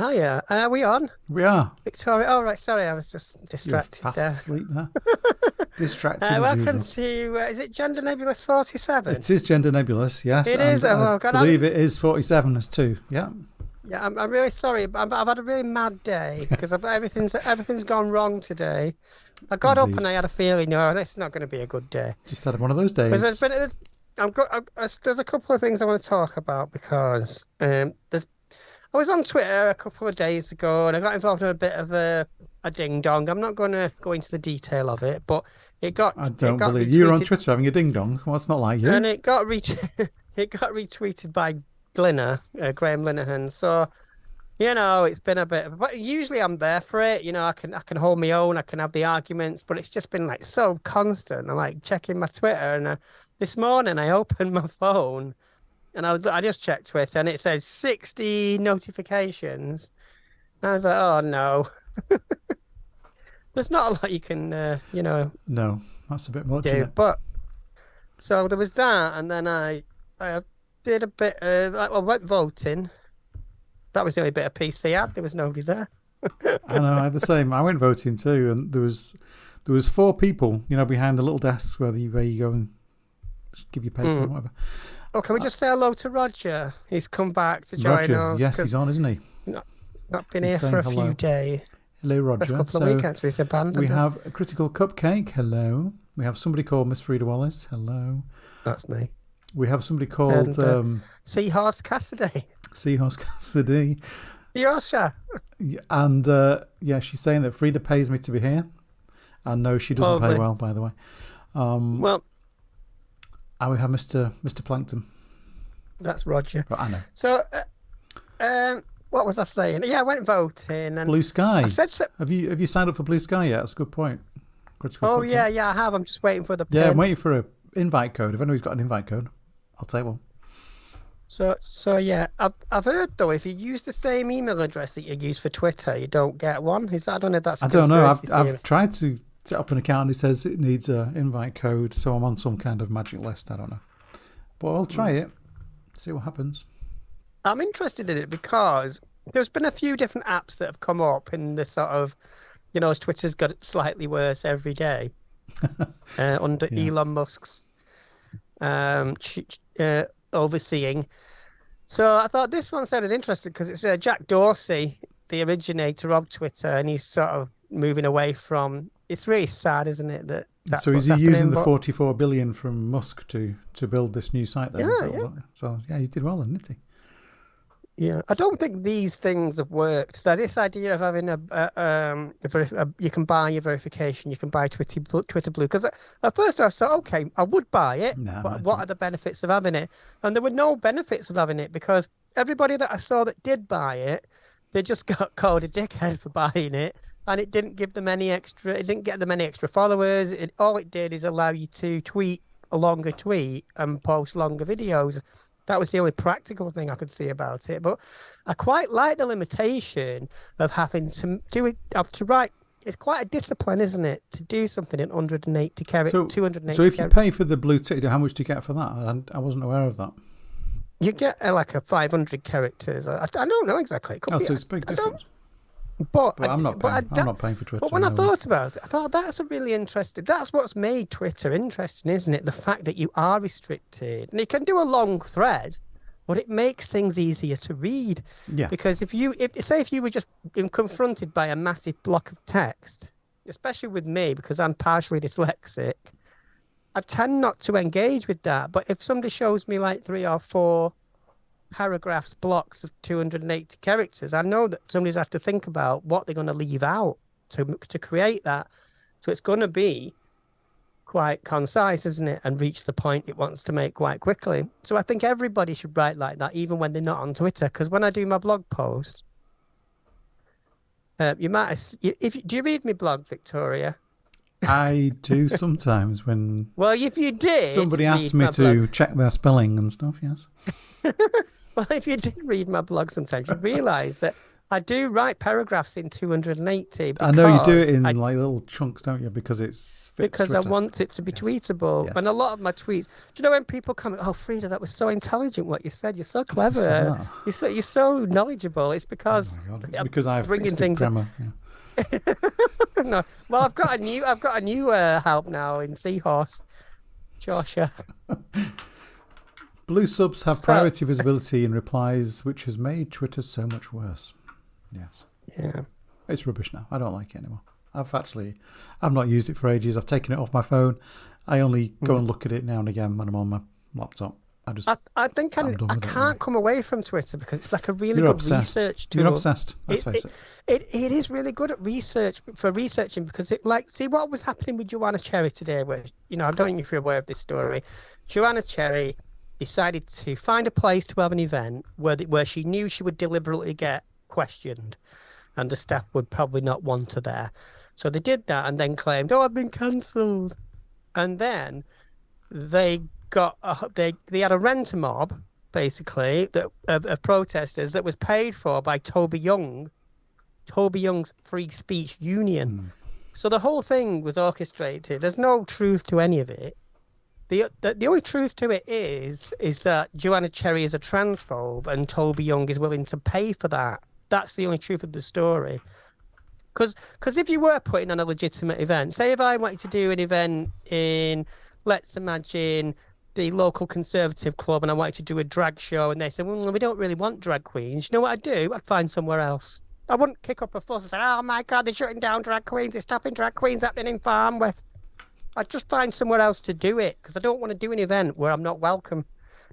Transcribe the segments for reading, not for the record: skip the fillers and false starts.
Oh yeah, are we on? We are. Victoria. Oh right, sorry, I was just You're distracted fast there. asleep there. Distracted as Welcome usual. to is it Gender Nebulous 47? It is gender nebulous, yes, It is. and Oh, I well, God, believe it is 47 as too. Yeah. yeah, I'm really sorry. I've had a really mad day because everything's gone wrong today. I got up Indeed. and I had a feeling, no, this is not going to be a good day. Just had one of those Because there's days. been, there's a couple of things I want to talk about because there's I was on Twitter a couple of days ago and I got involved in a bit of a ding dong. I'm not going to go into the detail of it, but I it don't got believe you're on retweeted Twitter having a ding dong. Well, it's not like and you. it got retweeted by Graham Linehan. So it's been a bit. But usually I'm there for it. I can hold my own. I can have the arguments, but it's just been like so constant. I'm like checking my Twitter, and this morning I opened my phone. And I just checked Twitter and it says 60 notifications. And I was like, oh no. There's not a lot you can, No, that's a bit much, isn't do. it? But so there was that. And then I did a bit of, I went voting. That was the only bit of PC I had. There was nobody there. I know, I had the same. I went voting too, and there was four people, behind the little desks where you go and give your paper or whatever. Oh, can we just say hello to Roger? He's come back to join Roger, us. yes, he's on, isn't he? Not been He's here for a saying few hello. days. Hello, For a Roger. couple of weeks, actually. He's abandoned we us. have a critical cupcake. Hello. We have somebody called Miss Freda Wallace. Hello. That's me. We have somebody called And Seahorse Cassidy. Seahorse Cassidy. Yosha. And she's saying that Freda pays me to be here. And no, she doesn't pay well, by the way. Well, and we have Mr. Plankton. that's Roger. But I know. So, what was I saying? Yeah, I went voting and Blue Sky. I said so. Have you signed up for Blue Sky yet? That's a good point. Critical Oh cupcake. yeah, I have. I'm just waiting for the Yeah, pin. I'm waiting for an invite code. If anybody's got an invite code, I'll take one. So yeah, I've heard though if you use the same email address that you use for Twitter, you don't get one. I don't know if that's a I don't know. conspiracy theory. I've tried to set up an account and it says it needs an invite code, so I'm on some kind of magic list. I don't know. But I'll try it. See what happens. I'm interested in it because there's been a few different apps that have come up in the sort of, as Twitter's got it slightly worse every day under Elon Musk's overseeing. So I thought this one sounded interesting because it's Jack Dorsey, the originator of Twitter, and he's sort of moving away from. It's really sad, isn't it? That's so is what's he happening, using the but 44 billion from Musk to build this new site then? Yeah. So he did well then, didn't he? Yeah, I don't think these things have worked. That this idea of having you can buy your verification, you can buy Twitter Blue. Because at first I thought, okay, I would buy it, but what are the benefits of having it? And there were no benefits of having it because everybody that I saw that did buy it, they just got called a dickhead for buying it, and it didn't give them any extra. It didn't get them any extra followers. All it did is allow you to tweet a longer tweet and post longer videos. That was the only practical thing I could see about it. But I quite like the limitation of having to do it up to write. It's quite a discipline, isn't it, to do something in 180 characters, 280 So if you pay for the blue ticket, how much do you get for that? I wasn't aware of that. you get like a 500 characters. I don't know exactly. It could be, So it's a big difference. But I'm not paying for Twitter. But when I thought about it, I thought that's a really interesting. That's what's made Twitter interesting, isn't it? The fact that you are restricted, and you can do a long thread, but it makes things easier to read. Yeah. Because if you were just confronted by a massive block of text, especially with me because I'm partially dyslexic, I tend not to engage with that. But if somebody shows me like 3 or 4 paragraphs, blocks of 280 characters, I know that somebody's have to think about what they're going to leave out to create that. So it's going to be quite concise, isn't it? And reach the point it wants to make quite quickly. So I think everybody should write like that, even when they're not on Twitter. Because when I do my blog posts, do you read my blog, Victoria? I do sometimes when Well, if you did, somebody asks me to check their spelling and stuff, yes. Well, if you do read my blog sometimes, you realise that I do write paragraphs in 280 I know you do it because in like little chunks, don't you? Because it's fits because I Twitter. want it to be Yes. tweetable. And a Yes. lot of my tweets, do you know when people come, oh, Freda, that was so intelligent what you said. You're so Who said clever. that? You're so knowledgeable. It's Oh because my god! It's I'm because I've bringing fixed it things. grammar. Yeah. No, well, I've got a new help now in Seahorse, Joshua. Blue subs have So, priority visibility in replies, which has made Twitter so much worse. Yes. yeah. It's rubbish now. I don't like it anymore. I've not used it for ages. I've taken it off my phone. I only go and look at it now and again when I'm on my laptop. I think I'm done I with it, can't really. come away from Twitter because it's like a really You're good obsessed. research tool. You're obsessed. Let's face it. It is really good at researching because see what was happening with Joanna Cherry today, where I don't know if you're aware of this story. Joanna Cherry decided to find a place to have an event where she knew she would deliberately get questioned, and the staff would probably not want her there. So they did that and then claimed, "Oh, I've been cancelled," and then they had a rent mob basically of protesters that was paid for by Toby Young's Free Speech Union. So the whole thing was orchestrated. There's no truth to any of it. The only truth to it is that Joanna Cherry is a transphobe and Toby Young is willing to pay for that. That's the only truth of the story. Because if you were putting on a legitimate event, say if I wanted to do an event in, let's imagine, the local Conservative club, and I wanted to do a drag show, and they said, well, we don't really want drag queens. You know what I'd do? I'd find somewhere else. I wouldn't kick up a fuss and say, oh my God, they're shutting down drag queens. They're stopping drag queens happening in Farnworth. I'd just find somewhere else to do it because I don't want to do an event where I'm not welcome.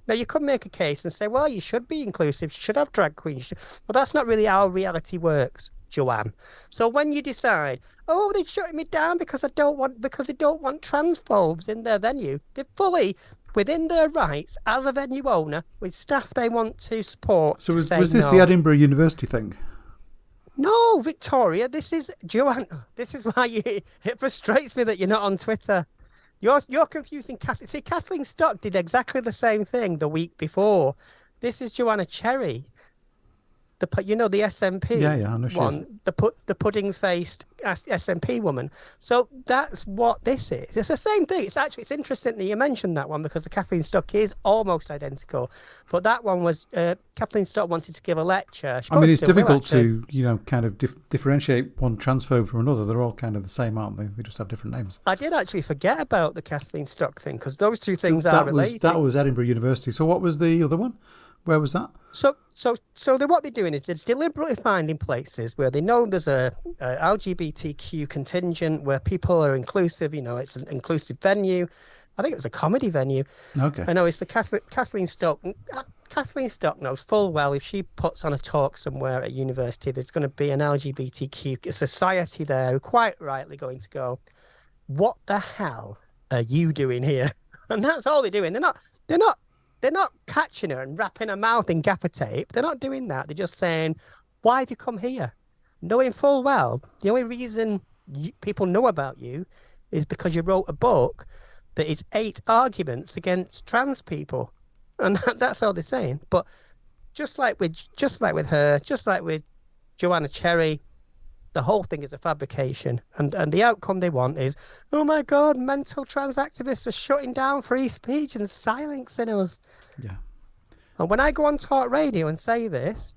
Now, you could make a case and say, well, you should be inclusive. You should have drag queens. But that's not really how reality works, Joanne. So when you decide, oh, they're shutting me down because they don't want transphobes in their venue, they're fully within their rights as a venue owner with staff they want to support. So was this the Edinburgh University thing? No, Victoria, this is Joanne. This is why it frustrates me that you're not on Twitter. You're confusing Kathleen. See, Kathleen Stock did exactly the same thing the week before. This is Joanna Cherry. The SNP I know she is. the pudding-faced SNP woman. So that's what this is. It's the same thing. It's interesting that you mentioned that one because the Kathleen Stock is almost identical, but that one was Kathleen Stock wanted to give a lecture. I mean, it's difficult to kind of differentiate one transphobe from another. They're all kind of the same, aren't they? They just have different names. I did actually forget about the Kathleen Stock thing because those two things are related. That was Edinburgh University. So what was the other one? Where was that? So what they're doing is they're deliberately finding places where they know there's a LGBTQ contingent where people are inclusive. It's an inclusive venue. I think it was a comedy venue. Okay. I know it's the Kathleen Stock. Kathleen Stock knows full well if she puts on a talk somewhere at university, there's going to be an LGBTQ society there who quite rightly going to go, what the hell are you doing here? And that's all they're doing. They're not catching her and wrapping her mouth in gaffer tape. They're not doing that. They're just saying, why have you come here? Knowing full well, the only reason people know about you is because you wrote a book that is 8 arguments against trans people. And that's all they're saying. But just like with her, just like with Joanna Cherry, the whole thing is a fabrication. And the outcome they want is, oh my God, mental trans activists are shutting down free speech and silencing us. Yeah. And when I go on talk radio and say this,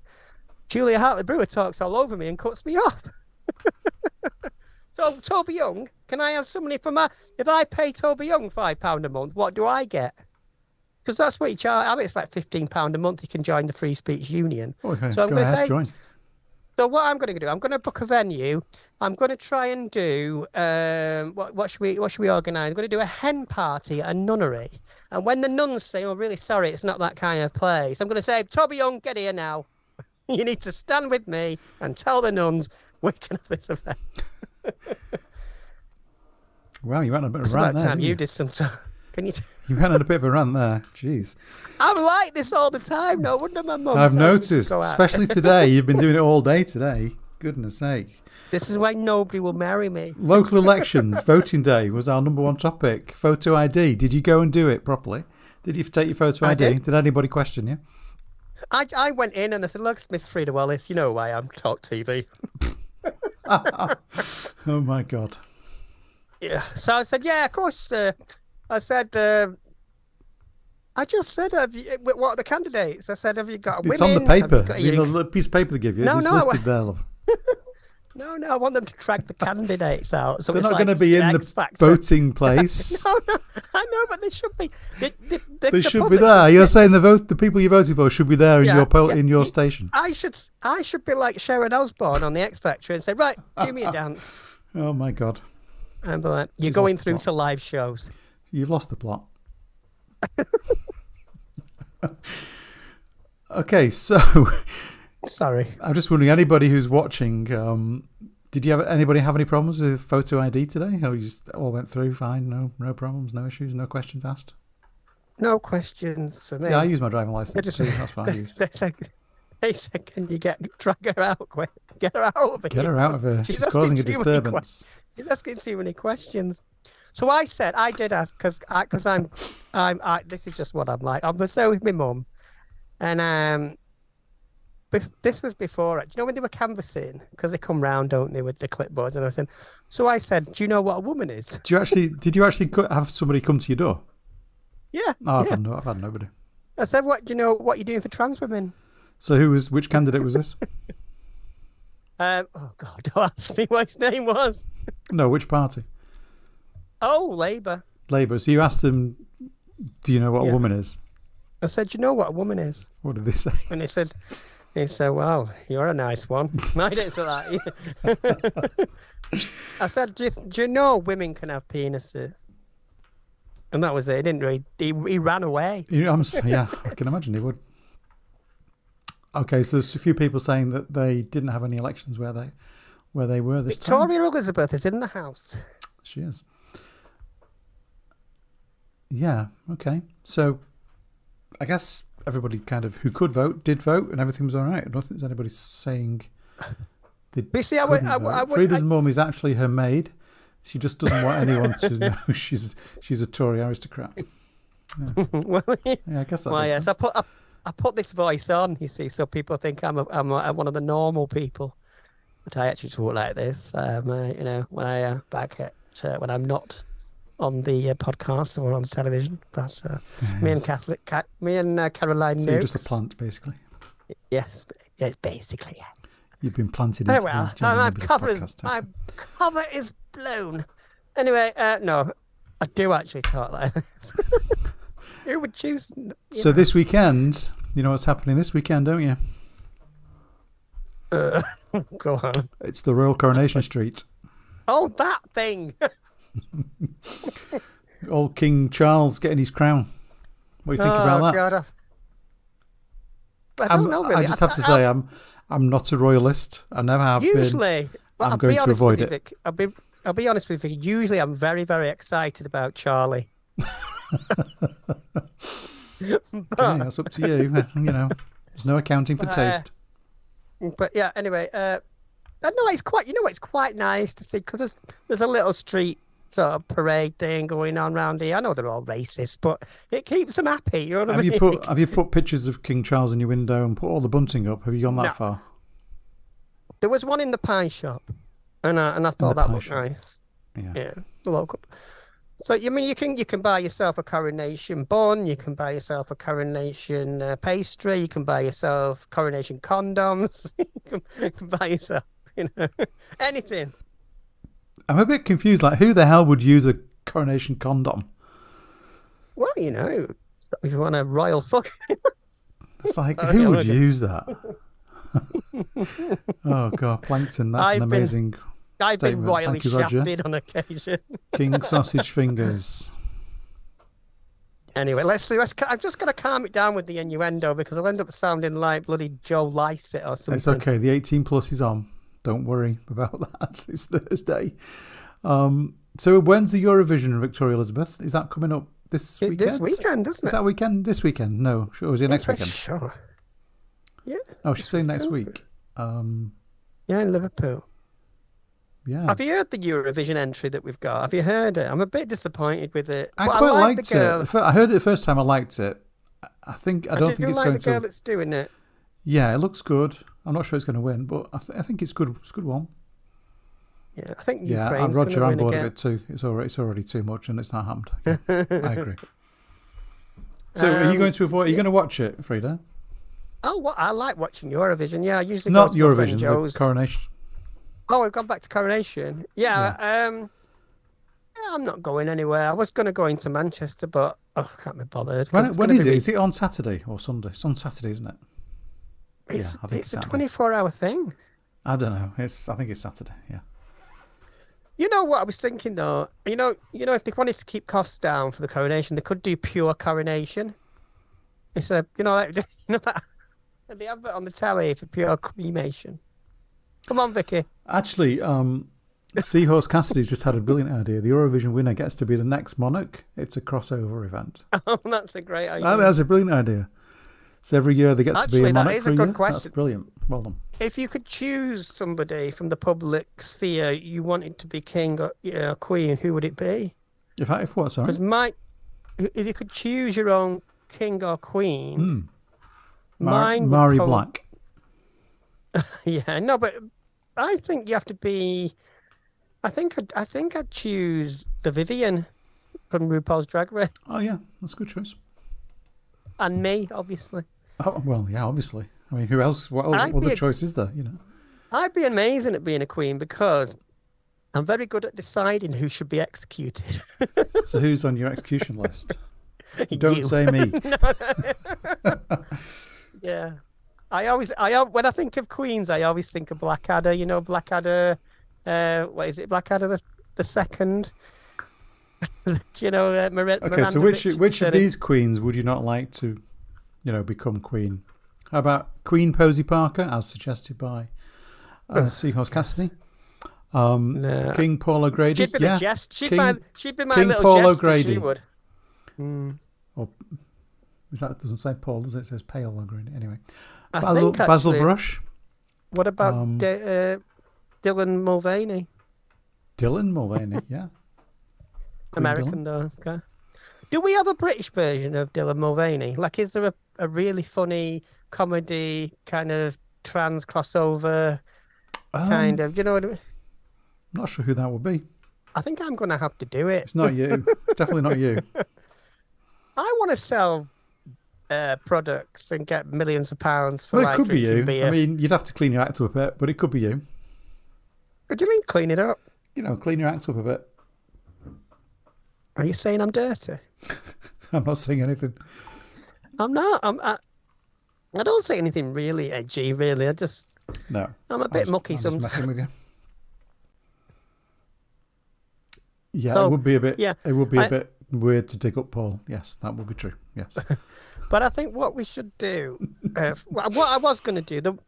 Julia Hartley-Brewer talks all over me and cuts me off. So, Toby Young, can I have some money for if I pay Toby Young £5 a month, what do I get? Because that's what you charge. I think it's like £15 a month you can join the Free Speech Union. Okay, so I'm going to say, join. So what I'm going to do, I'm going to book a venue. I'm going to try and do what should we organise? I'm going to do a hen party at a nunnery. And when the nuns say, "Oh, really sorry, it's not that kind of place," I'm going to say, "Toby Young, get here now. You need to stand with me and tell the nuns we can have this event." Wow, you went on a bit of It's a rant about there. time Didn't you you did some time. Can you? You went on a bit of a rant there. Jeez. I'm like this all the time. No wonder my mum. I've tells me to noticed, go out. especially today. You've been doing it all day today. Goodness sake. This is why nobody will marry me. Local elections, voting day was our number one topic. Photo ID. Did you go and do it properly? Did you take your photo ID? I did. Did anybody question you? I went in and I said, look, it's Miss Freda Wallace. You know who I am. Talk TV. Oh my God. Yeah. So I said, yeah, of course. I said, I just said, what are the candidates? I said, have you got It's women? on the paper. Have You you know, got the piece of paper they give you. No, It's no, listed there, love. no, I want them to track the candidates out. So They're it's not like going to be in X the Factor. voting place. No, I know, but they should be. They should be there. You're saying the people you voted for should be there in your station. I should be like Sharon Osbourne on the X Factor and say, right, give me a dance. Oh my God. And be like, you're going through to live shows. You've lost the plot. Okay, so Sorry. I'm just wondering, anybody who's watching, did anybody have any problems with photo ID today? Or you just all went through fine, no problems, no issues, no questions asked? No questions for me. Yeah, I use my driving license too. That's what I use. They said, can you drag her out quick? Get her out of here. Get her out of here. She's causing a disturbance. She's asking too many questions. So I said, I did ask, because I'm this is just what I'm like. I was there with my mum, and this was before, do you know when they were canvassing? Because they come round, don't they, with the clipboards and everything. So I said, do you know what a woman is? Did you actually have somebody come to your door? Yeah. Oh, I've had nobody. I said, what do you know what you're doing for trans women? So which candidate was this? Oh God, don't ask me what his name was. No, which party? Oh, Labour. Labour. So you asked them, do you know what a woman is? I said, do you know what a woman is? What did they say? And he said, well, you're a nice one. I didn't say that. I said, do you know women can have penises? And that was it. He didn't really, he ran away. Yeah, I can imagine he would. Okay, so there's a few people saying that they didn't have any elections where they were this time. Victoria Elizabeth is in the house. She is. Yeah, okay. So I guess everybody kind of who could vote did vote and everything was all right. I don't think there's anybody saying they couldn't vote. Freda's mum is actually her maid. She just doesn't want anyone to know she's a Tory aristocrat. Yeah. Well, yeah, I guess that makes sense. I put this voice on, you see, so people think I'm one of the normal people, but I actually talk like this. When I when I'm not on the podcast or on the television. But me and Caroline. So you're just a plant, basically. Yes, basically yes. You've been planted into my cover is blown. Anyway, no, I do actually talk like this. Who would choose? So this weekend, you know what's happening this weekend, don't you? Go on. It's the Royal Coronation Street. Oh, that thing. Old King Charles getting his crown. What do you think about that? God, I don't know really. I just have to say, I'm not a royalist. I never have usually, been. I'm going to avoid it. Vic, I'll be honest with you. Usually, I'm very, very excited about Charlie. Okay, that's up to you. You know, there's no accounting for taste. But yeah, anyway, no, it's quite. You know, it's quite nice to see because there's a little street sort of parade thing going on around here. I know they're all racist, but it keeps them happy. You know what I mean? Have you put pictures of King Charles in your window and put all the bunting up? Have you gone that far? There was one in the pie shop, and I thought that looked nice. Yeah, the local. So I mean, you can buy yourself a coronation bun, you can buy yourself a coronation pastry, you can buy yourself coronation condoms, you can buy yourself, anything. I'm a bit confused. Like, who the hell would use a coronation condom? Well, if you want a royal fuck. It's like, who would use that? Oh God, Plankton, that's an amazing. I've been royally shafted on occasion. King sausage fingers. Anyway, let's. I'm just going to calm it down with the innuendo because I'll end up sounding like bloody Joe Lycett or something. It's okay. The 18 plus is on. Don't worry about that. It's Thursday. So when's the Eurovision, Victoria Elizabeth? Is that coming up this weekend? This weekend, isn't it? Is that weekend? This weekend? No. Or is it next weekend? Sure. Yeah. Oh, she's saying next week. Yeah, in Liverpool. Yeah. Have you heard the Eurovision entry that we've got? Have you heard it? I'm a bit disappointed with it. I quite liked it. I heard it the first time. I liked it. I don't think it's like going the girl to. that's doing it. Yeah, it looks good. I'm not sure it's going to win, but I think it's good. It's a good one. Yeah, I think Yeah, Ukraine's and Roger on on board again. of it too. It's already too much, and it's not happened. Yeah, I agree. So, are you going to avoid? Are you going to watch it, Freda? Oh, I like watching Eurovision. Yeah, I usually Not go to my friend Eurovision, Joe's. the Coronation. Oh, we've gone back to Coronation. Yeah, yeah, I'm not going anywhere. I was going to go into Manchester, but I can't be bothered. When is it? Is it on Saturday or Sunday? It's on Saturday, isn't it? It's, yeah, I think it's a 24-hour thing. I don't know. I think it's Saturday. Yeah. You know what I was thinking though? You know, if they wanted to keep costs down for the Coronation, they could do pure Coronation. It's a, that the advert on the telly for pure cremation. Come on, Vicky. Actually, Seahorse Cassidy's just had a brilliant idea. The Eurovision winner gets to be the next monarch. It's a crossover event. Oh, that's a great idea. That's a brilliant idea. So every year they get to be a monarch. That is for a good year. question. That's brilliant. Well done. If you could choose somebody from the public sphere you wanted to be king or queen, who would it be? If what? Sorry. Because if you could choose your own king or queen, Mary Black. Yeah, no, but I think you have to be. I think I'd choose the Vivian from RuPaul's Drag Race. Oh yeah, that's a good choice. And me, obviously. Oh well, yeah, obviously. I mean, who else? What other choice is there? I'd be amazing at being a queen because I'm very good at deciding who should be executed. So who's on your execution list? Don't say me. Yeah. When I think of queens, I always think of Blackadder. Blackadder. What is it? Blackadder the second. Okay, so which of these queens would you not like to, become queen? How about Queen Posey Parker, as suggested by Seahorse Cassidy? No. King Paul O'Grady. She'd be the jest. She'd be my King little Paul jester. O'Grady. She would. Or that doesn't say Paul, does it? It says Pale O'Grady. Anyway, Basil Brush. What about Dylan Mulvaney? Dylan Mulvaney, yeah. American though. Okay. Do we have a British version of Dylan Mulvaney? Like, is there a really funny comedy kind of trans crossover kind of? Do you know what I mean? I'm not sure who that would be. I think I'm going to have to do it. It's not you. It's definitely not you. I want to sell products and get millions of pounds for it could be you. Beer. I mean, you'd have to clean your act up a bit, but it could be you. What do you mean clean it up? Clean your act up a bit. Are you saying I'm dirty? I'm not saying anything. I'm not. I don't say anything really edgy, really. I'm a bit mucky sometimes. Messing with you. Yeah, so, it would be a bit. Yeah, it would be a bit weird to dig up Paul. Yes, that would be true. Yes. But I think what we should do, what I was going to do,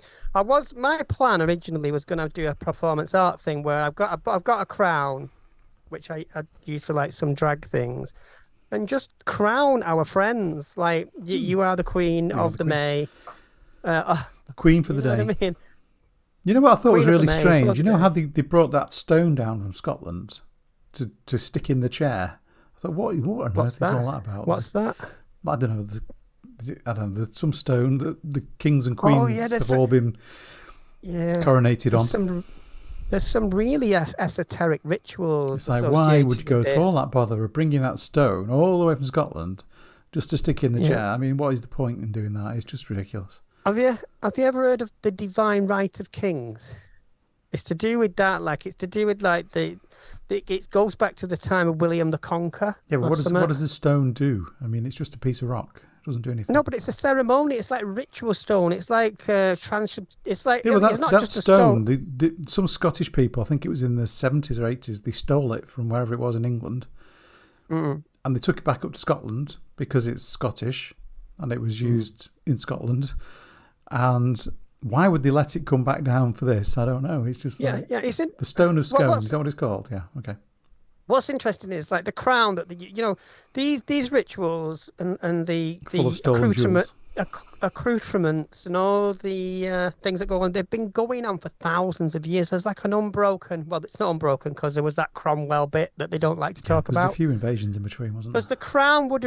my plan originally was going to do a performance art thing where I've got a crown, which I use for like some drag things, and just crown our friends. Like you are the queen of the May. The queen for the day. What I mean? You know what I thought was really strange? You know how they brought that stone down from Scotland to stick in the chair? I thought, what on earth is all that about? What's that? I don't know. There's some stone that the kings and queens have all been coronated on. There's some really esoteric rituals. It's like, why would you go to all that bother of bringing that stone all the way from Scotland just to stick in the chair? I mean, what is the point in doing that? It's just ridiculous. Have you ever heard of the divine right of kings? It's to do with that. Like, it's to do with like it goes back to the time of William the Conqueror. Yeah, but what does the stone do? I mean, it's just a piece of rock. It doesn't do anything. No, but it's a ceremony. It's like ritual stone. It's like It's like it's not that just a stone. Some Scottish people, I think it was in the 70s or 80s, they stole it from wherever it was in England, and they took it back up to Scotland because it's Scottish, and it was used in Scotland. And why would they let it come back down for this? I don't know. It's just the Stone of Scone. Is that what it's called? Yeah. Okay. What's interesting is like the crown that these rituals and the full of stolen accoutrement. jewels. accoutrements and all the things that go on. They've been going on for thousands of years. There's like an unbroken. Well, it's not unbroken because there was that Cromwell bit that they don't like to talk about. There's a few invasions in between, wasn't there? Because the crown would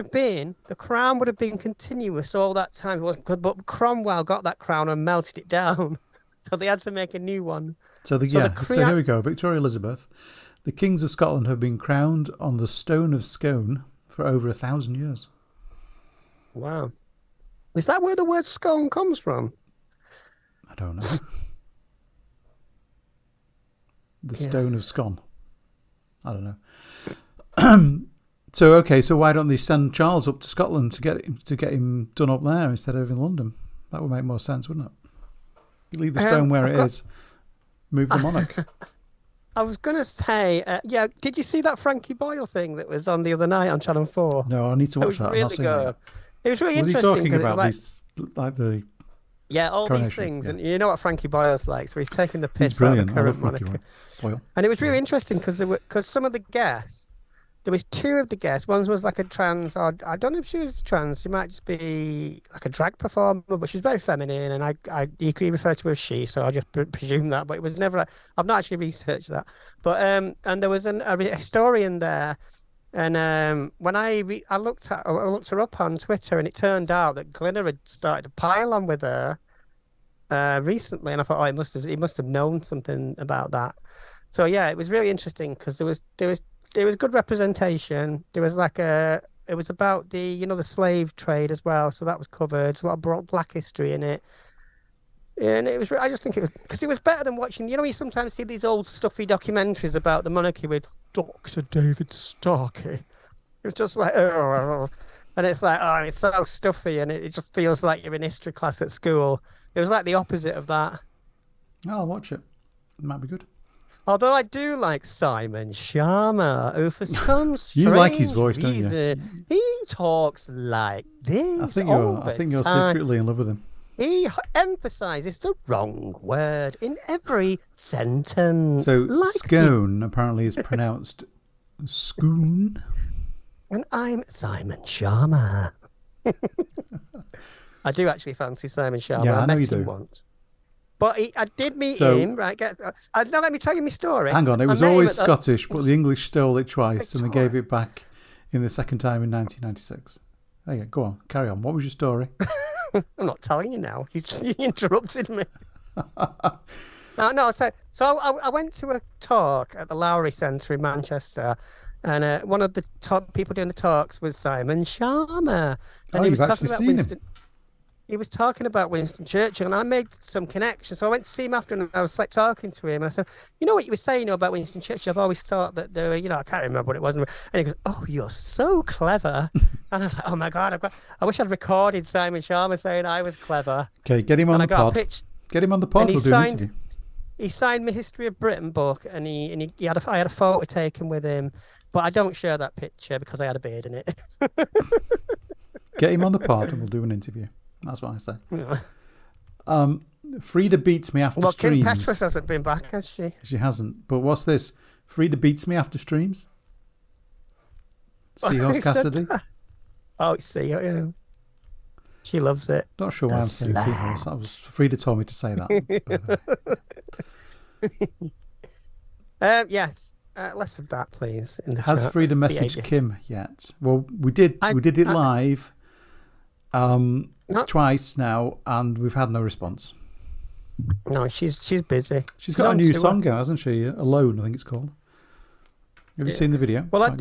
have been continuous all that time. But Cromwell got that crown and melted it down, so they had to make a new one. So here we go. Victoria Elizabeth. The kings of Scotland have been crowned on the stone of Scone for over 1,000 years. Wow. Is that where the word scone comes from? I don't know. The stone of Scone. I don't know. So why don't they send Charles up to Scotland to get him done up there instead of in London? That would make more sense, wouldn't it? You leave the stone where it is. Move the monarch. I was going to say, did you see that Frankie Boyle thing that was on the other night on Channel 4? No, I need to watch that. Really good. It was really interesting. Was he talking about these, like the... Yeah, all Coronation, these things. Yeah. And you know what Frankie Boyle's like, so he's taking the piss out of the current monarch. And it was really interesting because some of the guests, there was two of the guests. One was like a trans, or I don't know if she was trans. She might just be like a drag performer, but she's very feminine. And he referred to her as she, so I just presume that. But it was never. I've not actually researched that. But and there was a historian there, and when I looked her up on Twitter, and it turned out that Glinner had started to pile on with her recently, and I thought, he must have known something about that. So yeah, it was really interesting because there was good representation. There was it was about the the slave trade as well, so that was covered. There's a lot of black history in it, and it was. I just think it was because it was better than watching. You sometimes see these old stuffy documentaries about the monarchy with Dr. David Starkey. It was just like, and it's like, it's so stuffy, and it just feels like you're in history class at school. It was like the opposite of that. I'll watch it. It might be good. Although I do like Simon Sharma, who for some strange you like his voice, reason, don't you? He talks like this. I think you're secretly in love with him. He emphasises the wrong word in every sentence. So scone apparently is pronounced scoon. And I'm Simon Sharma. I do actually fancy Simon Sharma. Yeah, I know met you him do. Once. But I did meet him, right? Now let me tell you my story. Hang on, it was always Scottish, but the English stole it twice and they gave it back in the second time in 1996. There you go. Go on, carry on. What was your story? I'm not telling you now. You interrupted me. No. So I went to a talk at the Lowry Centre in Manchester, and one of the top people doing the talks was Simon Sharma, and he was talking about Winston. He was talking about Winston Churchill, and I made some connections. So I went to see him after, and I was like talking to him, and I said, "You know what you were saying about Winston Churchill? I've always thought that there were, I can't remember what it was." And he goes, "Oh, you're so clever." And I was like, "Oh my God, I wish I'd recorded Simon Sharma saying I was clever." Okay, get him on the pod. Get him on the pod. We'll do an interview. He signed my History of Britain book, and I had a photo taken with him, but I don't share that picture because I had a beard in it. Get him on the pod, and we'll do an interview. That's what I say. Yeah. Freda beats me after streams. Kim Petras hasn't been back, has she? She hasn't. But what's this? Freda beats me after streams? Seahorse Cassidy? Oh, it's Seahorse. She loves it. Not sure why I'm saying Seahorse. That was Freda told me to say that. Yes. Less of that, please. Has Freda messaged Kim yet? Well, we did it live. Twice now, and we've had no response. No, she's busy. She's got a new song out, hasn't she? Alone, I think it's called. Have you seen the video? Well,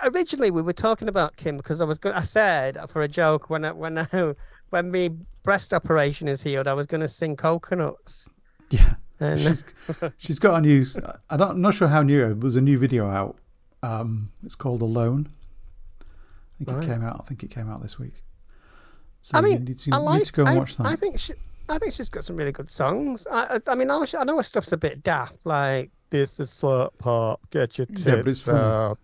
originally we were talking about Kim because I said for a joke when my breast operation is healed, I was going to sing Coconuts. Yeah, and she's got a new. I'm not sure how new. It was a new video out. It's called Alone. I think it came out this week. So you need to go and watch that. I think she's got some really good songs. I know her stuff's a bit daft, like "This is slut pop, get your tits but it's funny.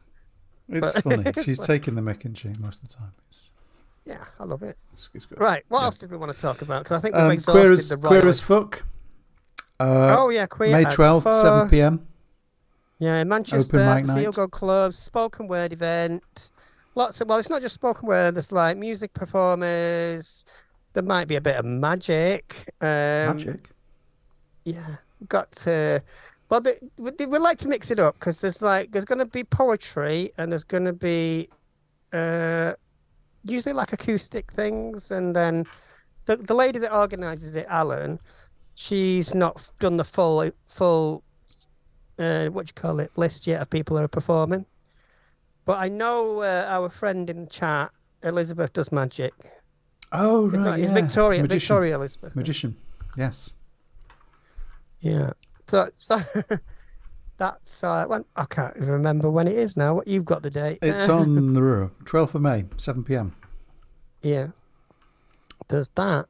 It's funny. She's taking the mick, isn't she, most of the time? Yeah, I love it. It's good. Right, what else did we want to talk about? Because I think we've exhausted the royal. Queer as Fuck. Queer. May 12th, 7 p.m. Yeah, in Manchester, Feel Good Club, spoken word event. lots of, well, it's not just spoken word. There's like music performers. There might be a bit of magic. Magic. Yeah, got to. Well, we like to mix it up because there's going to be poetry and there's going to be usually like acoustic things, and then the lady that organises it, Alan, she's not done the full what do you call it, list yet of people who are performing. But I know our friend in the chat, Elizabeth, does magic. Oh, right, yeah. Victoria Elizabeth. Magician, yes. Yeah. So that's when I can't remember when it is now. What you've got the date? It's on the 12th of May, 7 p.m. Yeah. There's that.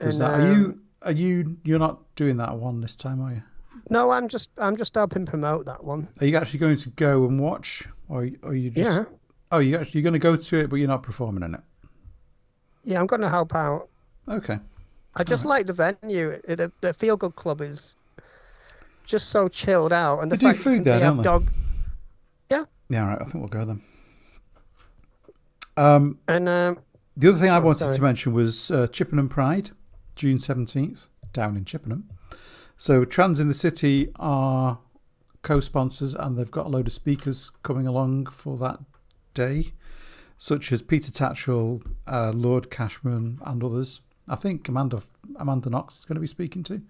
You're not doing that one this time, are you? No, I'm just helping promote that one. Are you actually going to go and watch, or are you just? Yeah. Oh, you're going to go to it, but you're not performing in it. Yeah, I'm going to help out. Okay. I just like the venue. The Feel Good Club is just so chilled out, and they do food there, don't they? Yeah. Yeah, right. I think we'll go then. The other thing I wanted to mention was Chippenham Pride, June 17th, down in Chippenham. So Trans in the City are co-sponsors, and they've got a load of speakers coming along for that day, such as Peter Tatchell, Lord Cashman, and others. I think Amanda Knox is going to be speaking too,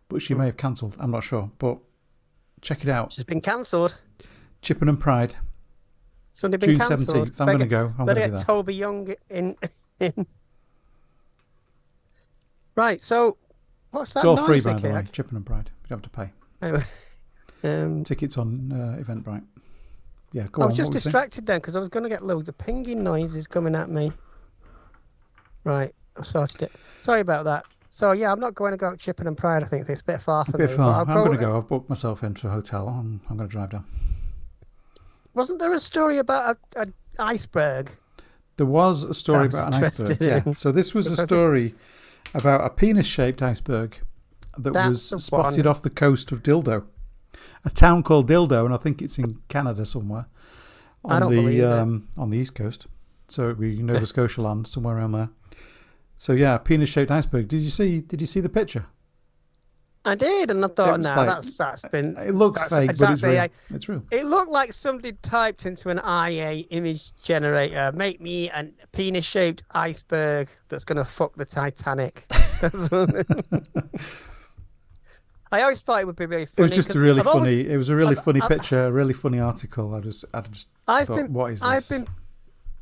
but she may have cancelled. I'm not sure, but check it out. She's been cancelled. Chippenham Pride. Somebody been June cancelled. 17th. I'm going to go. I'm going to be there. Toby Young in. Right. So, what's that? It's all noise, free, by Vicky? the way. Chippenham Pride. You don't have to pay. Anyway, tickets on Eventbrite. Yeah, go on. I was just distracted then because I was going to get loads of pinging noises coming at me. Right. I've sorted it. Sorry about that. So, yeah, I'm not going to go to Chippenham Pride. I think it's a bit far for me. A bit far. I'm going to go. I've booked myself into a hotel. I'm going to drive down. Wasn't there a story about an iceberg? There was a story about an iceberg. Yeah. So this was a story about a penis-shaped iceberg that was spotted off the coast of Dildo, a town called Dildo, and I think it's in Canada somewhere on the east coast. So it'd be Nova Scotia land, somewhere around there. So yeah, penis-shaped iceberg. Did you see the picture? I did, and I thought, that's been. It looks fake, but it's real. It's real. It looked like somebody typed into an IA image generator, "Make me a penis-shaped iceberg that's going to fuck the Titanic." I always thought it would be really funny. It was just a really funny. It was a really funny picture, a really funny article. I just thought, what is this?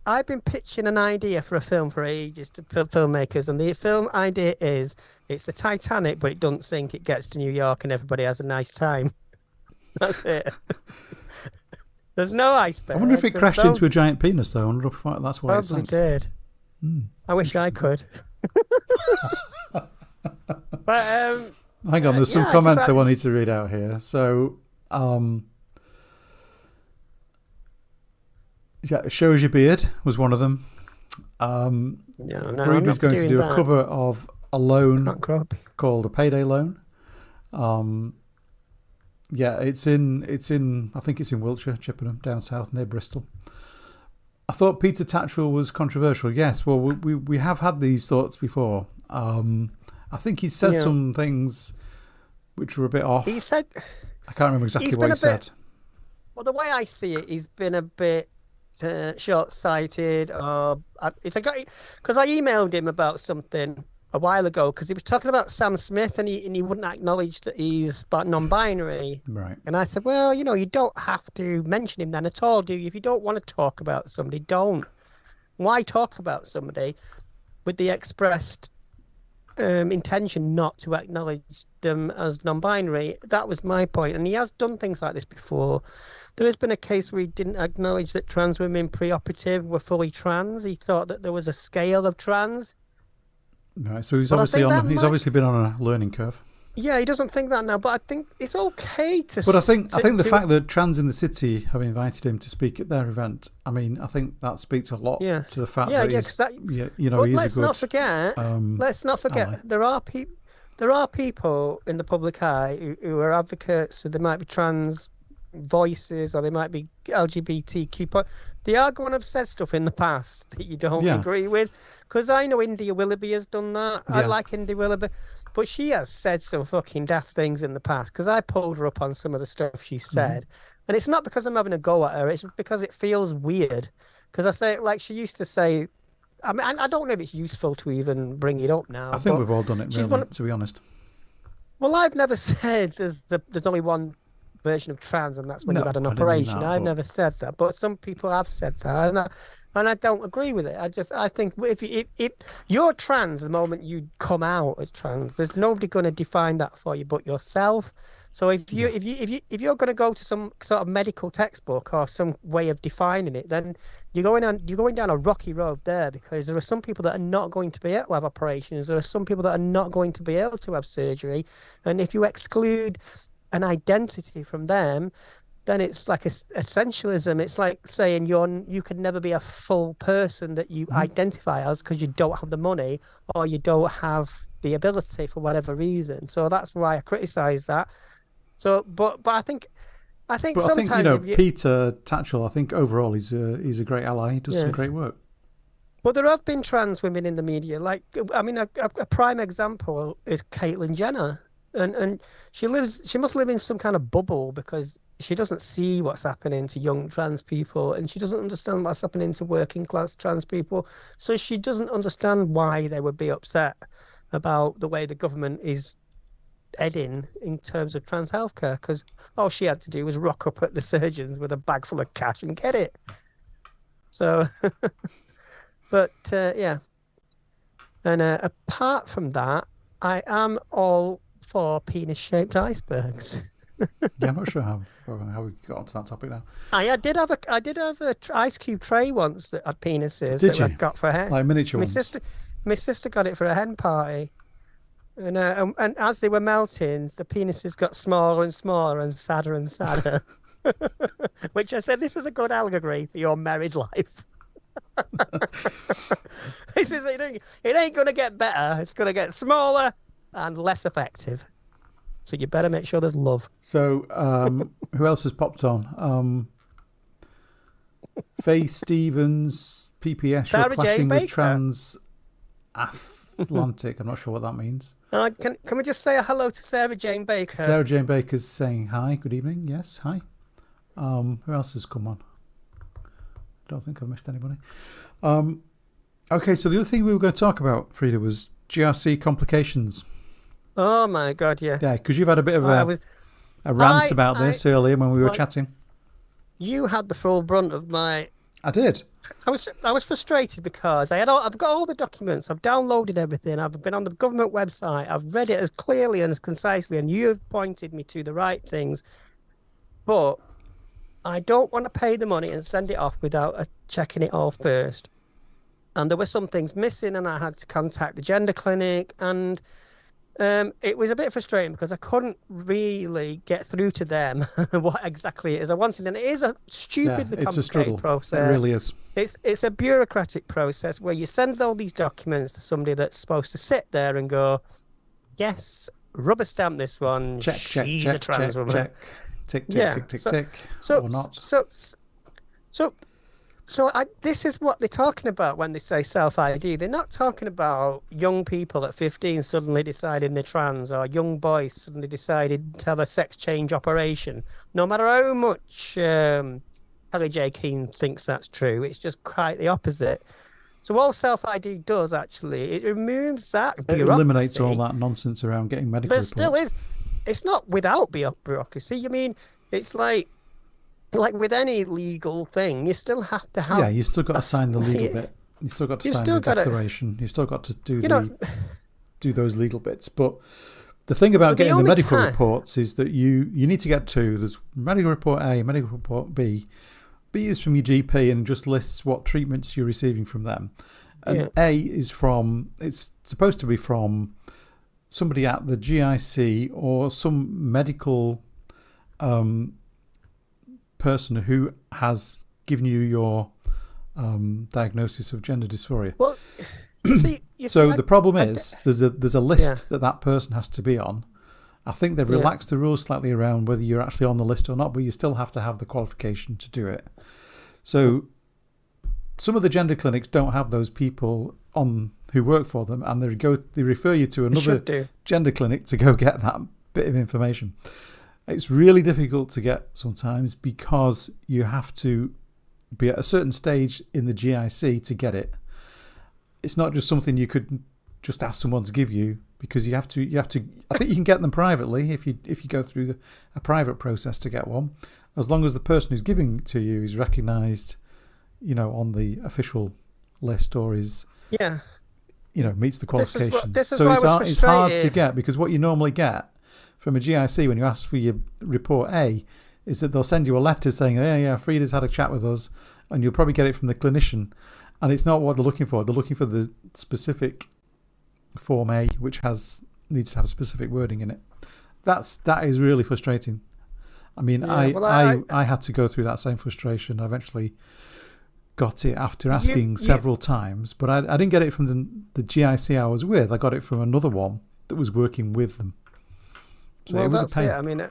I've been pitching an idea for a film for ages to filmmakers, and the film idea is it's the Titanic, but it doesn't sink. It gets to New York, and everybody has a nice time. That's it. There's no iceberg. I wonder if it crashed into a giant penis, though. I wonder if that's why it probably did. I wish I could. But hang on, there's some comments I wanted to read out here. So, yeah, Shows Your Beard was one of them. Freda's going to do a cover of a loan called A Payday Loan. Yeah, it's in I think it's in Wiltshire, Chippenham, down south near Bristol. I thought Peter Tatchell was controversial. Yes, well, we have had these thoughts before. I think he said some things which were a bit off. He said, I can't remember exactly what he said. Well, the way I see it, he's been a bit short-sighted, or it's because I emailed him about something a while ago because he was talking about Sam Smith and he wouldn't acknowledge that he's non-binary. Right. And I said, well, you don't have to mention him then at all, do you? If you don't want to talk about somebody, don't. Why talk about somebody with the expressed intention not to acknowledge them as non-binary? That was my point. And he has done things like this before. There has been a case where he didn't acknowledge that trans women pre-operative were fully trans. He thought that there was a scale of trans. Right, so he's obviously been on a learning curve. Yeah, he doesn't think that now, but I think it's okay to. But I think the fact that Trans in the City have invited him to speak at their event, I mean, I think that speaks a lot to the fact that he's let's not forget. Let's not forget ally. There are people in the public eye who are advocates, so they might be trans voices, or they might be LGBTQ, but they are going to have said stuff in the past that you don't agree with. Because I know India Willoughby has done that. I like India Willoughby, but she has said some fucking daft things in the past. Because I pulled her up on some of the stuff she said, and it's not because I'm having a go at her. It's because it feels weird. Because I say, like she used to say. I mean, I don't know if it's useful to even bring it up now. I think we've all done it, really, to be honest. Well, I've never said there's only one version of trans, and that's when you've had an operation. I've never said that, but some people have said that, and I don't agree with it. I think if you're trans the moment you come out as trans, there's nobody going to define that for you but yourself. So if you're going to go to some sort of medical textbook or some way of defining it, then you're going down a rocky road there, because there are some people that are not going to be able to have operations. There are some people that are not going to be able to have surgery, and if you exclude an identity from them, then it's like essentialism. It's like saying you can never be a full person that you identify as because you don't have the money or you don't have the ability for whatever reason. So that's why I criticize that. So, but I think sometimes Peter Tatchell, I think overall he's a great ally. He does some great work. But there have been trans women in the media. Like, I mean, a prime example is Caitlyn Jenner. And she must live in some kind of bubble, because she doesn't see what's happening to young trans people, and she doesn't understand what's happening to working class trans people. So she doesn't understand why they would be upset about the way the government is heading in terms of trans healthcare, because all she had to do was rock up at the surgeons with a bag full of cash and get it. So, but yeah. And apart from that, I am all for penis-shaped icebergs. Yeah, I'm not sure how we got onto that topic now. I did have a ice cube tray once that had penises. Did you? I got for a hen. Like miniature ones? My sister got it for a hen party, and as they were melting, the penises got smaller and smaller and sadder. Which I said, this is a good allegory for your married life. It ain't going to get better. It's going to get smaller and less effective. So you better make sure there's love. So who else has popped on? Faye Stevens, PPS, Sarah you're clashing Jane with Baker. Transatlantic. I'm not sure what that means. Can we just say a hello to Sarah Jane Baker? Sarah Jane Baker's saying hi. Good evening. Yes, hi. Who else has come on? I don't think I've missed anybody. Okay, so the other thing we were going to talk about, Freda, was GRC complications. Oh my God, yeah. Yeah, because you've had a bit of a rant about this earlier when we were chatting. You had the full brunt of my... I did. I was frustrated because I've got all the documents. I've downloaded everything. I've been on the government website. I've read it as clearly and as concisely, and you have pointed me to the right things. But I don't want to pay the money and send it off without checking it all first. And there were some things missing, and I had to contact the gender clinic, and it was a bit frustrating because I couldn't really get through to them what exactly it is I wanted. And it is a stupidly complicated process. It really is. It's a bureaucratic process where you send all these documents to somebody that's supposed to sit there and go, yes, rubber stamp this one. She's a trans woman. Check. Tick, tick, tick, tick, or not. So this is what they're talking about when they say self-ID. They're not talking about young people at 15 suddenly deciding they're trans, or young boys suddenly decided to have a sex change operation. No matter how much Kelly J. Keane thinks that's true, it's just quite the opposite. So all self-ID does, actually, it removes that bureaucracy. It eliminates all that nonsense around getting medical reports. There still is. It's not without bureaucracy. You mean, it's like with any legal thing, you still have to have... Yeah, you've still got to sign the legal bit. You've still got to sign the declaration. You've still got to do those legal bits. But the thing about getting the medical reports is that you need to get two. There's medical report A, medical report B. B is from your GP and just lists what treatments you're receiving from them. And A is it's supposed to be from somebody at the GIC or some medical person who has given you your diagnosis of gender dysphoria. Well, the problem is there's a list that person has to be on, I think they've relaxed the rules slightly around whether you're actually on the list or not, but you still have to have the qualification to do it. So some of the gender clinics don't have those people on who work for them, and they refer you to another gender clinic to go get that bit of information. It's really difficult to get sometimes because you have to be at a certain stage in the GIC to get it. It's not just something you could just ask someone to give you, because you have to. I think you can get them privately if you go through a private process to get one, as long as the person who's giving to you is recognised, on the official list, or is meets the qualifications. So it's hard to get, because what you normally get from a GIC when you ask for your report A is that they'll send you a letter saying, Freda's had a chat with us, and you'll probably get it from the clinician, and it's not what they're looking for. They're looking for the specific Form A, which needs to have specific wording in it. That is really frustrating. I mean, I had to go through that same frustration. I eventually got it after asking several times, but I didn't get it from the GIC I was with. I got it from another one that was working with them. So it was a pain. I mean,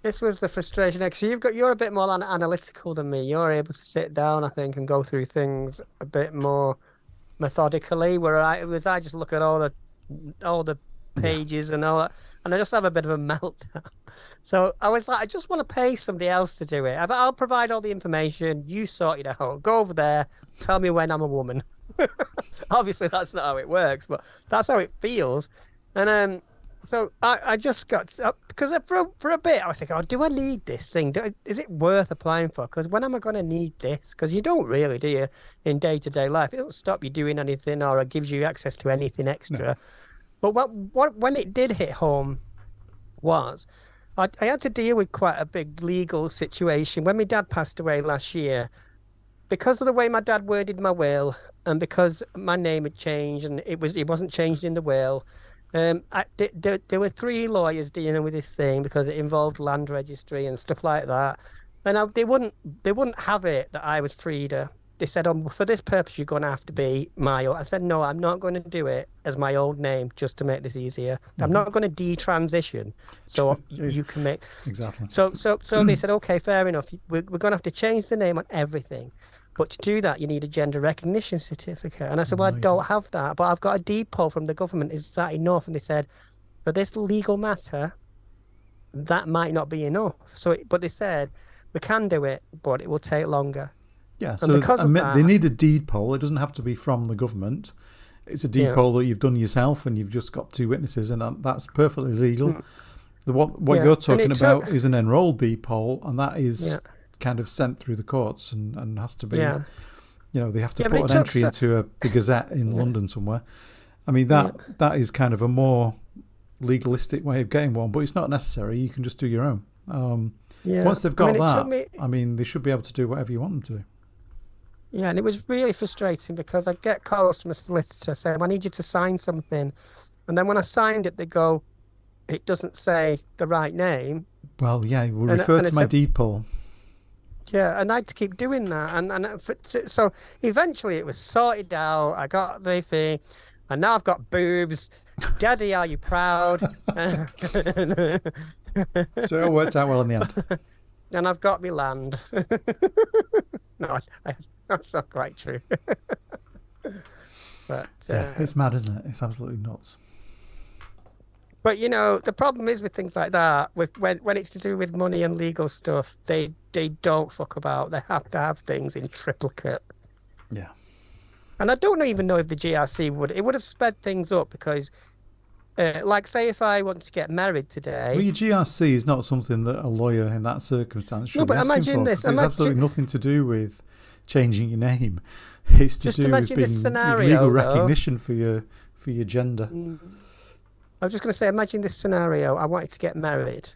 this was the frustration, because you're a bit more analytical than me. You're able to sit down, I think, and go through things a bit more methodically, where I just look at all the pages and all that, and I just have a bit of a meltdown. So I was like, I just want to pay somebody else to do it. I'll provide all the information, you sort it out, go over there, tell me when I'm a woman. Obviously that's not how it works, but that's how it feels. And so I just got, because for a bit I was thinking, do I need this thing? Is it worth applying for? Because when am I going to need this? Because you don't really, do you, in day-to-day life? It doesn't stop you doing anything, or it gives you access to anything extra. No. But when it did hit home was, I had to deal with quite a big legal situation. When my dad passed away last year, because of the way my dad worded my will, and because my name had changed and it wasn't changed in the will, there were 3 lawyers dealing with this thing, because it involved land registry and stuff like that. And they wouldn't have it that I was Freda. They said, for this purpose, you're going to have to be my old. I said, no, I'm not going to do it as my old name just to make this easier. Mm-hmm. I'm not going to detransition, so you can make... Exactly. So they said, okay, fair enough. We're going to have to change the name on everything. But to do that, you need a gender recognition certificate. And I said, well, I don't have that, but I've got a deed poll from the government. Is that enough? And they said, for this legal matter, that might not be enough. But they said, we can do it, but it will take longer. Yeah, so they need a deed poll. It doesn't have to be from the government. It's a deed poll that you've done yourself, and you've just got 2 witnesses, and that's perfectly legal. What you're talking about is an enrolled deed poll, and that is kind of sent through the courts and has to be, they have to put an entry into the Gazette in London somewhere. I mean, that is kind of a more legalistic way of getting one, but it's not necessary. You can just do your own. Once they've got they should be able to do whatever you want them to do. Yeah, and it was really frustrating, because I get calls from a solicitor saying, I need you to sign something. And then when I signed it, they go, it doesn't say the right name. Well, yeah, we'll refer to my deed poll. Yeah, and I had to keep doing that. So eventually it was sorted out. I got the thing, and now I've got boobs. Daddy, are you proud? So it all worked out well in the end. And I've got me land. No, that's not quite true. But it's mad, isn't it? It's absolutely nuts. But the problem is with things like that, when it's to do with money and legal stuff, they don't fuck about. They have to have things in triplicate. Yeah. And I don't even know if the GRC would have sped things up, because like, say if I want to get married today. Well, your GRC is not something that a lawyer in that circumstance should be asking for. It's absolutely nothing to do with changing your name. It's to do with legal recognition for your gender. I was just going to say, imagine this scenario. I wanted to get married.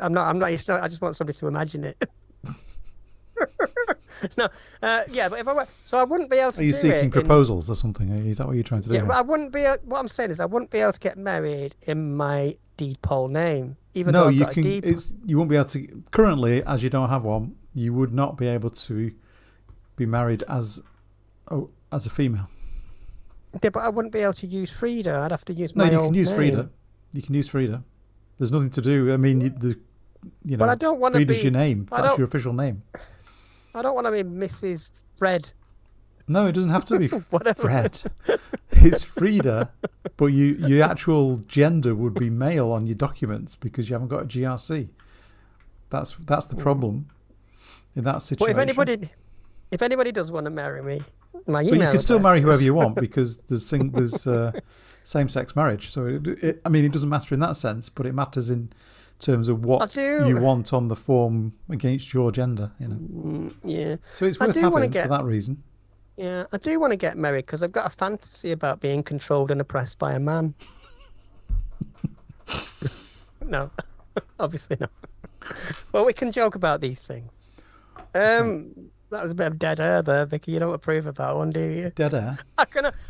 I'm not. I just want somebody to imagine it. No, but if I were, so I wouldn't be able to. Are you seeking proposals or something? Is that what you're trying to do? Yeah, but I wouldn't be. What I'm saying is, I wouldn't be able to get married in my deed poll name, even though I've got a deed poll. You won't be able to. Currently, as you don't have one, you would not be able to be married as a female. Yeah, but I wouldn't be able to use Freda. I'd have to use my old name. No, you can use Freda. You can use Freda. There's nothing to do. I mean, but I don't want to be. Freda's your name. That's your official name. I don't want to be Mrs. Fred. No, it doesn't have to be Fred. It's Freda, but your actual gender would be male on your documents because you haven't got a GRC. That's the problem in that situation. But if anybody does want to marry me, my email. But you can still marry whoever you want because there's same-sex marriage. So it doesn't matter in that sense, but it matters in terms of what you want on the form against your gender. Yeah. So it's worth having for that reason. Yeah, I do want to get married because I've got a fantasy about being controlled and oppressed by a man. No, obviously not. Well, we can joke about these things. That was a bit of dead air there, Vicky. You don't approve of that one, do you? Dead air?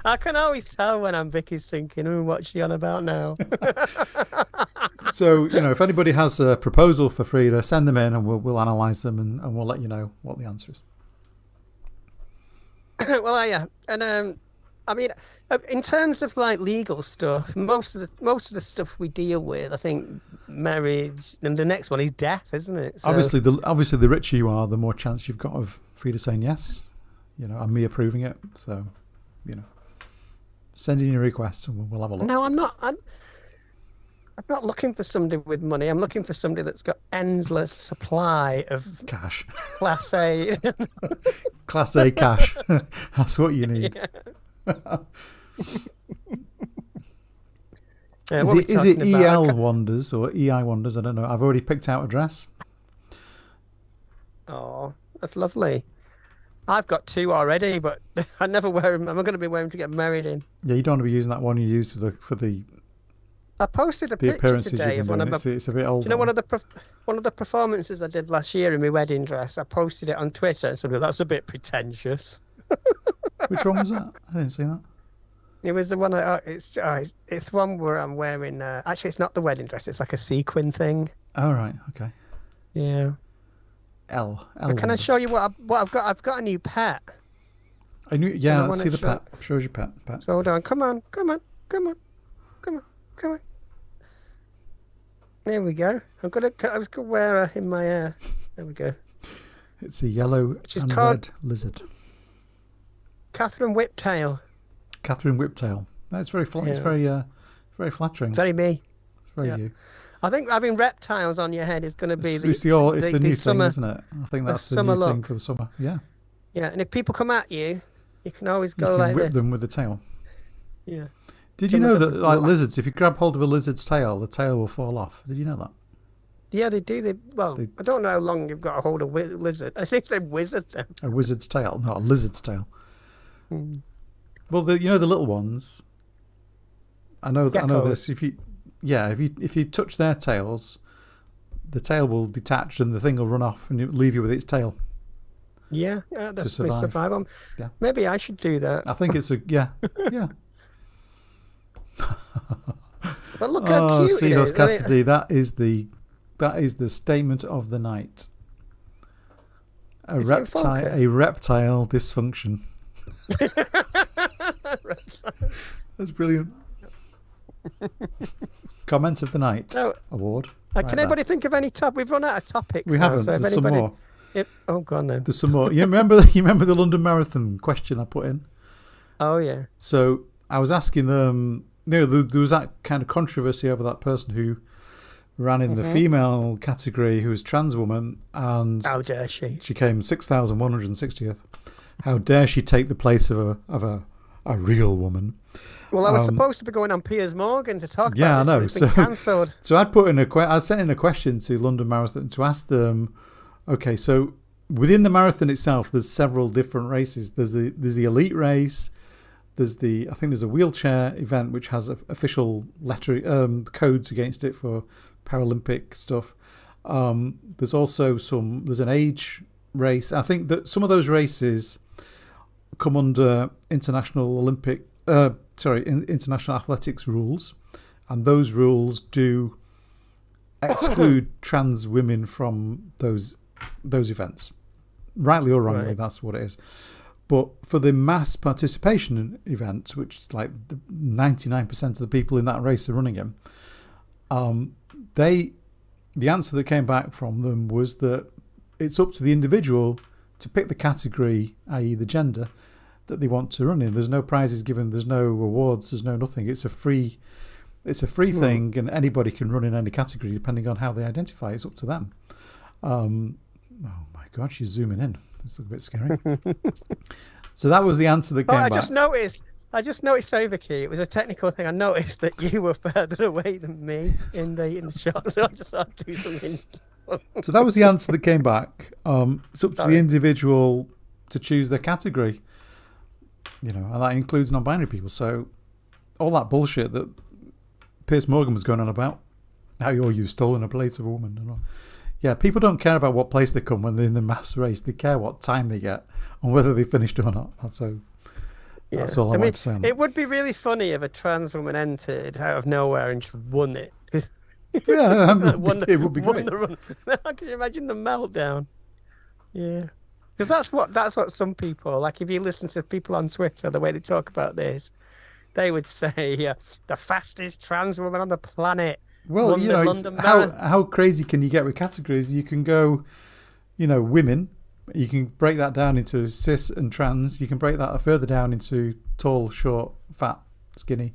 I can always tell when I'm Vicky's thinking, what's she on about now? So, if anybody has a proposal for Freda, send them in and we'll analyse them and we'll let you know what the answer is. Well, yeah, and in terms of like legal stuff, most of the stuff we deal with, I think marriage, and the next one is death, isn't it? So, obviously, the richer you are, the more chance you've got of Freda saying yes, and me approving it. So, send in your requests and we'll have a look. No, I'm not looking for somebody with money. I'm looking for somebody that's got endless supply of cash. Class A. Class A cash. That's what you need. Yeah. Is it EL Wonders or EI Wonders? I don't know. I've already picked out a dress. Oh, that's lovely. I've got 2 already, but I never wear them. I'm going to be wearing them to get married in. Yeah, you don't want to be using that one you used for the. I posted a picture today of one of it's a bit old. Do you know one of the performances I did last year in my wedding dress? I posted it on Twitter and said, "Well, that's a bit pretentious." Which one was that? I didn't see that. It was the one. It's one where I'm wearing. Actually, it's not the wedding dress. It's like a sequin thing. Oh right, okay. Yeah. L. Can I show you what I've got? I've got a new pet. Yeah, let's see the pet. Show us your pet. So hold on. Come on. There we go. I was gonna wear her in my hair. There we go. It's a yellow and red lizard. Catherine Whiptail. Catherine Whiptail. That's very flattering. Yeah. It's very flattering. Very me. It's very you. I think having reptiles on your head is going to be the new summer, thing, isn't it? I think that's the new thing for the summer. Yeah. Yeah, and if people come at you, you can always go like this. Whip them with the tail. Yeah. Did you know that, like lizards, if you grab hold of a lizard's tail, the tail will fall off? Did you know that? Yeah, they do. I don't know how long you've got a hold of a lizard. I think they wizard them. A wizard's tail, not a lizard's tail. Mm. Well, the little ones. I know this. If you touch their tails, the tail will detach and the thing will run off and leave you with its tail. Yeah, that's to survive. Yeah. Maybe I should do that. I think it's yeah. But look how cute it is. Cassidy, that is the statement of the night. A reptile dysfunction. That's brilliant. Comment of the night award. Can anybody think of any top? We've run out of topics. We haven't. So There's some more. Go on then. There's some more. You remember the London Marathon question I put in? Oh yeah. So I was asking them. There was that kind of controversy over that person who ran in the female category, who was trans woman, and how dare she? She came 6,160th. How dare she take the place of a real woman? Well, I was supposed to be going on Piers Morgan to talk about this. Yeah, I know. It's been cancelled. So I sent in a question to London Marathon to ask them. Okay, so within the marathon itself, there's several different races. There's the elite race. I think there's a wheelchair event which has official codes against it for Paralympic stuff. There's also there's an age race. I think that some of those races come under international athletics rules, and those rules do exclude trans women from those events. Rightly or wrongly, that's what it is. But for the mass participation event, which is like 99% of the people in that race are running in, the answer that came back from them was that it's up to the individual to pick the category, i.e. the gender, that they want to run in. There's no prizes given, there's no awards, there's no nothing. It's a free thing, and anybody can run in any category depending on how they identify. It's up to them. Oh my God, she's zooming in. That's a bit scary. So that was the answer that came back. I just noticed, sorry, Vicky, it was a technical thing. I noticed that you were further away than me in the shot, so I just had to do something. So that was the answer that came back. It's up to the individual to choose their category, and that includes non-binary people. So all that bullshit that Piers Morgan was going on about, how you've stolen a place of a woman and all. Yeah, people don't care about what place they come when they're in the mass race. They care what time they get and whether they finished or not. That's all I want to say on that. It would be really funny if a trans woman entered out of nowhere and just won it. Yeah, it would be great. The run. Can you imagine the meltdown? Yeah, because that's what some people, like if you listen to people on Twitter, the way they talk about this, they would say the fastest trans woman on the planet. Well, how crazy can you get with categories? You can go, women. You can break that down into cis and trans. You can break that further down into tall, short, fat, skinny.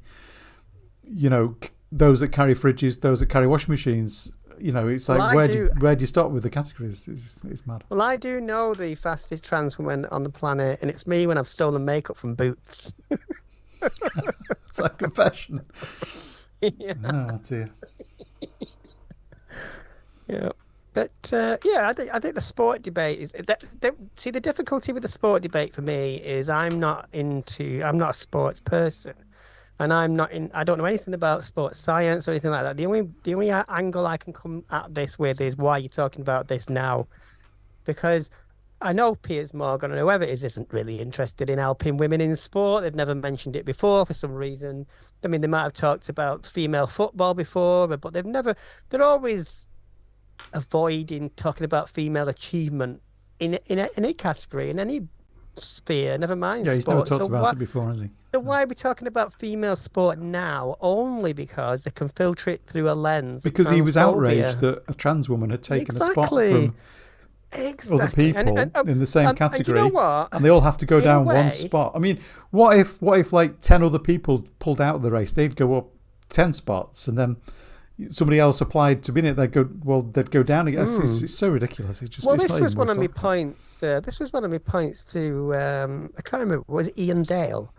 Those that carry fridges, those that carry washing machines. It's like where do you stop with the categories? It's mad. Well, I do know the fastest trans woman on the planet, and it's me when I've stolen makeup from Boots. It's like a confession. Yeah. Oh dear. Yeah. But I think the sport debate is see, the difficulty with the sport debate for me is I'm not a sports person, and I don't know anything about sports science or anything like that. The only angle I can come at this with is why you're talking about this now, because I know Piers Morgan and whoever it is isn't really interested in helping women in sport. They've never mentioned it before for some reason. I mean, they might have talked about female football before, but they're always avoiding talking about female achievement in any category, in any sphere, never mind sport. He's never talked about it before, has he? So why are we talking about female sport now? Only because they can filter it through a lens. Because he was outraged that a trans woman had taken a spot from other people in the same category, and, and they all have to go down one spot. I mean, what if like 10 other people pulled out of the race? They'd go up 10 spots, and then somebody else applied to be in it. They'd go down again. It's so ridiculous. This was one of my points. This was one of my points to I can't remember. Was it Ian Dale?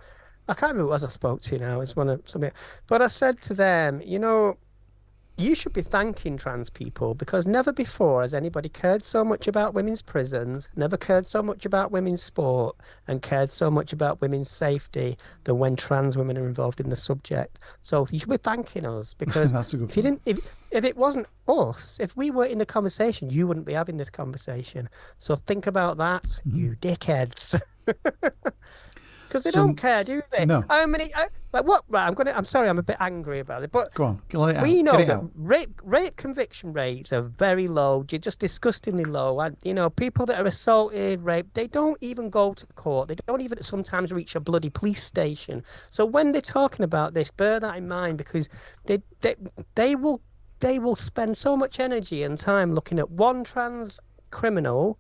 I can't remember who it was I spoke to now. It's one of somebody, but I said to them, you should be thanking trans people, because never before has anybody cared so much about women's prisons, never cared so much about women's sport, and cared so much about women's safety than when trans women are involved in the subject. So you should be thanking us, because if it wasn't us, if we were in the conversation, you wouldn't be having this conversation. So think about that, you dickheads. Because they don't care, do they? No. I'm sorry, I'm a bit angry about it, but go on, we know that rape conviction rates are very low, just disgustingly low. And people that are assaulted, raped, they don't even go to court. They don't even sometimes reach a bloody police station. So when they're talking about this, bear that in mind, because they will spend so much energy and time looking at one trans criminal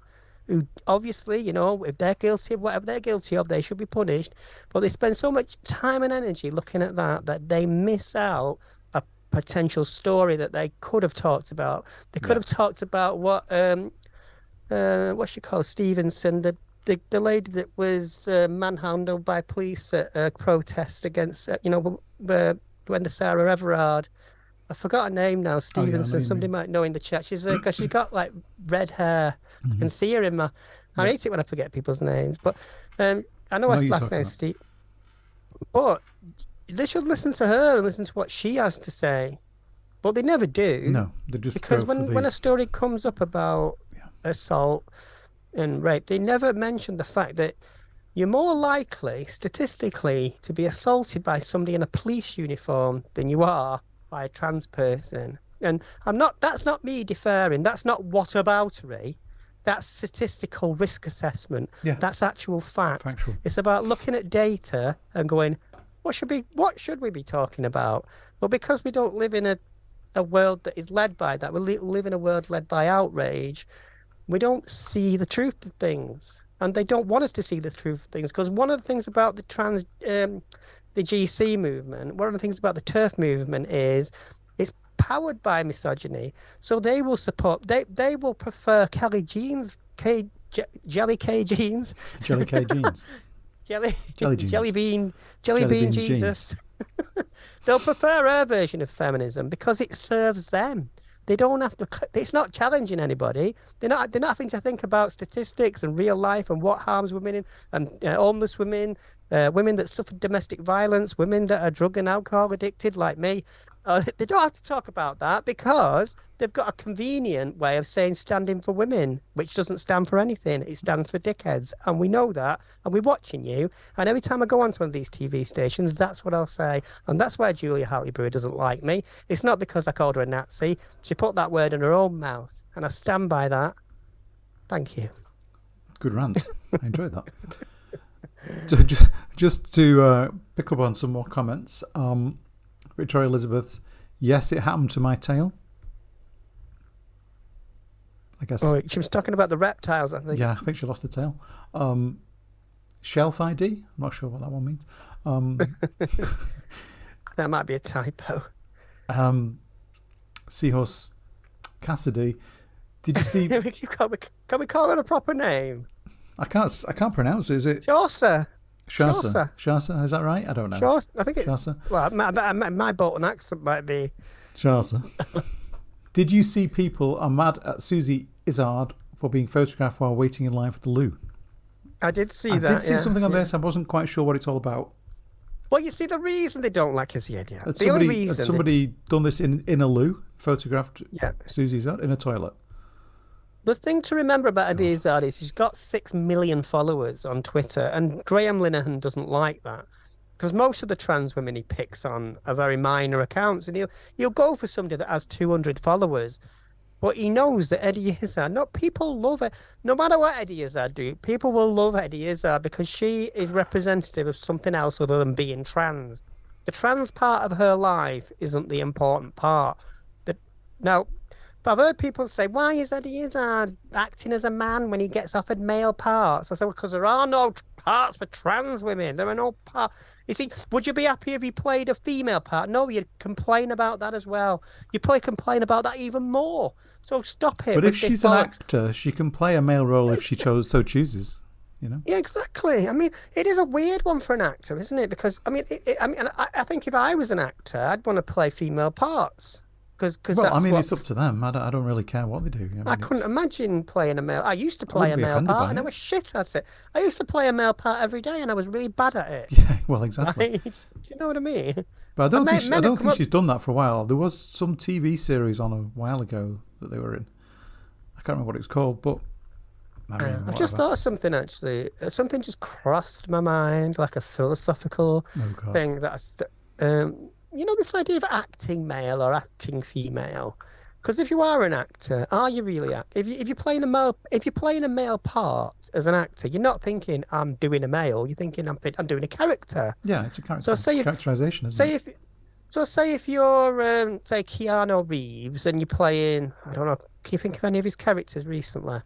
who obviously, if they're guilty of whatever they're guilty of, they should be punished. But they spend so much time and energy looking at that they miss out a potential story that they could have talked about. They could have talked about what she called Stevenson, the lady that was manhandled by police at a protest against, when the Sarah Everard. I forgot her name now, Stevenson. Somebody might know in the chat. She's got like red hair. I can see her in my. I hate it when I forget people's names, but I know her last name is Steve. But they should listen to her and listen to what she has to say. But they never do. No, they just because when a story comes up about assault and rape, they never mention the fact that you're more likely, statistically, to be assaulted by somebody in a police uniform than you are by a trans person. And that's not me deferring, that's not whataboutery, that's statistical risk assessment. That's actual fact. Factual. It's about looking at data and going, what should we be talking about? Well, because we don't live in a a world that is led by that. We live in a world led by outrage. We don't see the truth of things, and they don't want us to see the truth of things. Because one of the things about the GC movement, one of the things about the TERF movement is it's powered by misogyny. So they will support. They will prefer Kelly jeans, Jelly K jeans, Jelly K jeans. Jelly jeans. Jelly bean Jesus. They'll prefer her version of feminism because it serves them. They don't have to. It's not challenging anybody. They're not having to think about statistics and real life and what harms women and homeless women, women that suffer domestic violence, women that are drug and alcohol addicted like me. They don't have to talk about that because they've got a convenient way of saying standing for women, which doesn't stand for anything. It stands for dickheads. And we know that. And we're watching you. And every time I go onto one of these TV stations, that's what I'll say. And that's why Julia Hartley-Brewer doesn't like me. It's not because I called her a Nazi. She put that word in her own mouth. And I stand by that. Thank you. Good rant. I enjoyed that. So just to pick up on some more comments, Victoria Elizabeth, yes, it happened to my tail. I guess. Oh, she was talking about the reptiles, I think. Yeah, I think she lost her tail. Shelf ID, I'm not sure what that one means. That might be a typo. Seahorse Cassidy, did you see? Can we call it a proper name? I can't pronounce it. Is it Chaucer? Chaucer, is that right? I don't know. Chaucer, I think it's Chaucer. Well, my Bolton accent might be Chaucer. Did you see people are mad at Susie Izzard for being photographed while waiting in line for the loo? I did see that. I did see something on this. I wasn't quite sure what it's all about. Well, you see, the reason they don't like us yet, Had somebody done this in a loo, photographed Susie Izzard in a toilet? The thing to remember about Adi Izzard is she's got 6 million followers on Twitter, and Graham Linehan doesn't like that because most of the trans women he picks on are very minor accounts, and he'll go for somebody that has 200 followers, but he knows that Eddie Izzard, people love it. No matter what Eddie Izzard do, people will love Eddie Izzard because she is representative of something else other than being trans. The trans part of her life isn't the important part. Now, but I've heard people say, why is Eddie Izzard acting as a man when he gets offered male parts? I said, well, because there are no parts for trans women. There are no parts. You see, would you be happy if he played a female part? No, you'd complain about that as well. You'd probably complain about that even more. So stop it. But if she's an actor, she can play a male role if she so chooses. You know? Yeah, exactly. I mean, it is a weird one for an actor, isn't it? Because, I mean, I think if I was an actor, I'd want to play female parts. It's up to them. I don't really care what they do. I couldn't imagine playing a male. I used to play a male part, and I was shit at it. I used to play a male part every day, and I was really bad at it. Yeah, well, exactly. Right? Do you know what I mean? But I don't think she's done that for a while. There was some TV series on a while ago that they were in. I can't remember what it was called, but I've just thought of something actually. Something just crossed my mind, like a philosophical thing this idea of acting male or acting female. Because if you are an actor, are you really if you're playing a male part as an actor, you're not thinking I'm doing a male. You're thinking I'm doing a character. Yeah, it's a character. So characterization, isn't it? Say if you're say Keanu Reeves and you're playing, I don't know, can you think of any of his characters recently?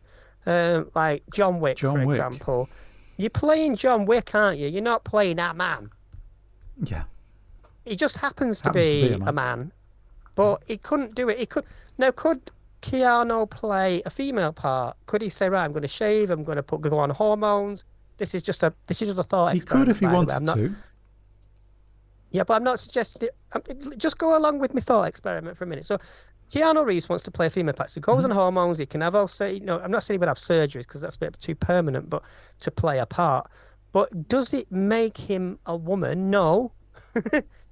Like John Wick, for example. You're playing John Wick, aren't you? You're not playing that man. Yeah. He just happens to be a man, but he couldn't do it. Could Keanu play a female part? Could he say, right, I'm going to shave, I'm going to go on hormones? This is just a thought. He could if he wanted to. Yeah, but I'm not suggesting it. Just go along with my thought experiment for a minute. So Keanu Reeves wants to play a female part. So he goes on hormones. He can have I'm not saying he would have surgeries because that's a bit too permanent, but to play a part. But does it make him a woman? No.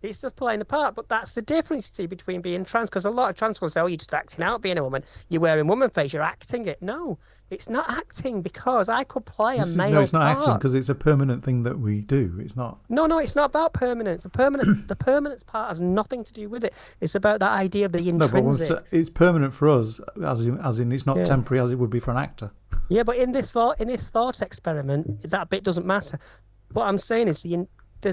He's just playing a part, but that's the difference between being trans, because a lot of trans people say, oh, you're just acting out being a woman, you're wearing woman face, you're acting it. No, it's not acting, because I could play a male part. No, it's not acting because it's a permanent thing that we do. It's not. No, it's not about permanence. The permanence part has nothing to do with it. It's about that idea of the intrinsic. No, but it's permanent for us, as in it's not temporary as it would be for an actor. Yeah, but in this thought experiment, that bit doesn't matter. What I'm saying is the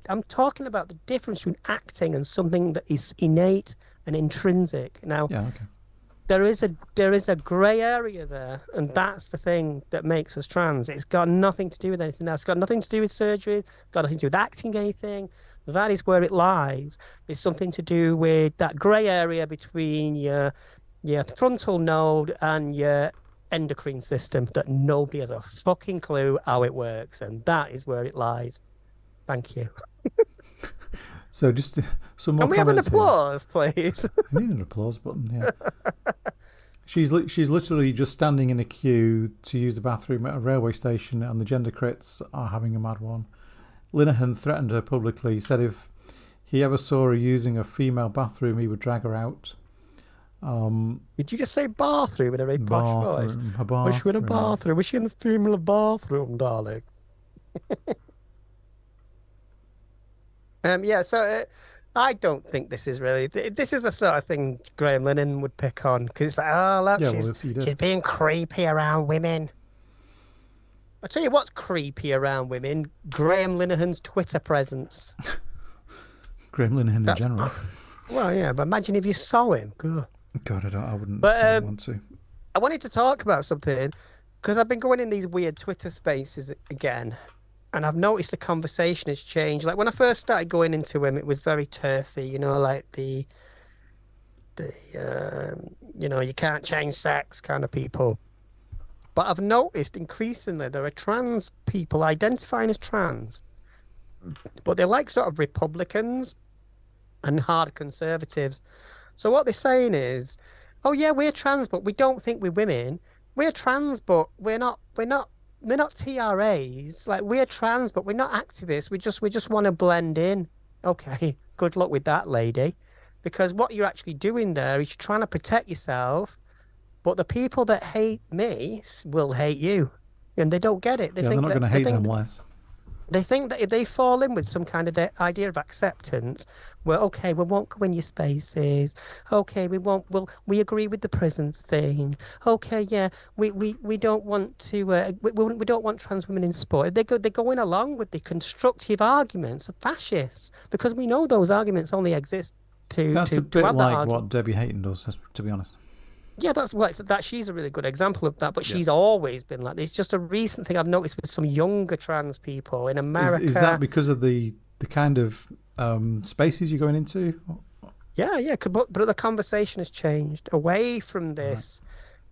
I'm talking about the difference between acting and something that is innate and intrinsic. Now, yeah, okay. There is a grey area there, and that's the thing that makes us trans. It's got nothing to do with anything else. It's got nothing to do with surgery. It's got nothing to do with acting anything. That is where it lies. It's something to do with that grey area between your frontal node and your endocrine system that nobody has a fucking clue how it works, and that is where it lies. Thank you. So just some more. Can we have an applause, please? I need an applause button. Yeah. She's literally just standing in a queue to use the bathroom at a railway station, and the gender crits are having a mad one. Linehan threatened her publicly. He said if he ever saw her using a female bathroom, he would drag her out. Did you just say bathroom in a very posh voice? Was she in a bathroom? Was she in the female bathroom, darling? So I don't think this is really. This is the sort of thing Graham Linehan would pick on, because it's like, oh look, she's being creepy around women. I tell you what's creepy around women: Graham Linehan's Twitter presence. Graham Linehan in general. Well, yeah, but imagine if you saw him. God, I wouldn't want to. I wanted to talk about something because I've been going in these weird Twitter spaces again. And I've noticed the conversation has changed. Like when I first started going into him, it was very turfy, like the you can't change sex kind of people. But I've noticed increasingly there are trans people identifying as trans, but they're like sort of Republicans and hard conservatives. So what they're saying is, oh yeah, we're trans, but we don't think we're women. We're trans, but we're not TRAs. Like we're trans, but we're not activists. We just want to blend in. Okay, good luck with that, lady. Because what you're actually doing there is you're trying to protect yourself, but the people that hate me will hate you, and they don't get it. They're not going to hate them less. They think that if they fall in with some kind of idea of acceptance, well, okay, we won't go in your spaces. Okay, we agree with the prisons thing. Okay, yeah, we don't want to. We don't want trans women in sport. They're going along with the constructive arguments of fascists, because we know those arguments only exist to. That's a bit like what Debbie Hayton does, to be honest. Yeah, she's a really good example of that, but she's always been like this. It's just a recent thing I've noticed with some younger trans people in America. Is that because of the kind of spaces you're going into? Yeah, but the conversation has changed away from this,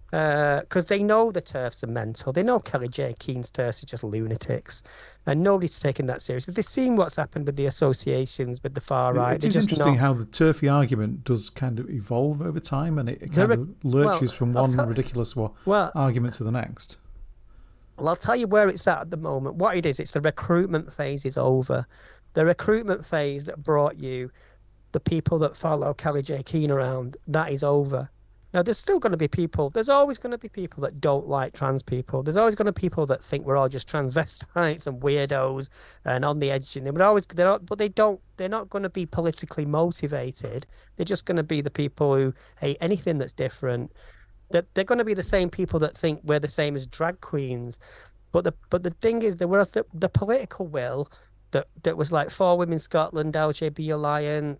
because they know the TERFs are mental. They know Kelly J. Keen's TERFs are just lunatics, and nobody's taking that seriously. They've seen what's happened with the associations with the far right. It's interesting how the TERFy argument does kind of evolve over time, and it kind of lurches from one ridiculous argument to the next. Well, I'll tell you where it's at the moment. What it is, it's the recruitment phase is over. The recruitment phase that brought you the people that follow Kelly J. Keen around, that is over. Now, there's still going to be people. There's always going to be people that don't like trans people. There's always going to be people that think we're all just transvestites and weirdos and on the edge. They're not going to be politically motivated. They're just going to be the people who hate anything that's different. They're going to be the same people that think we're the same as drag queens. But the thing is, there was the political will that was like For Women Scotland, LGB Alliance,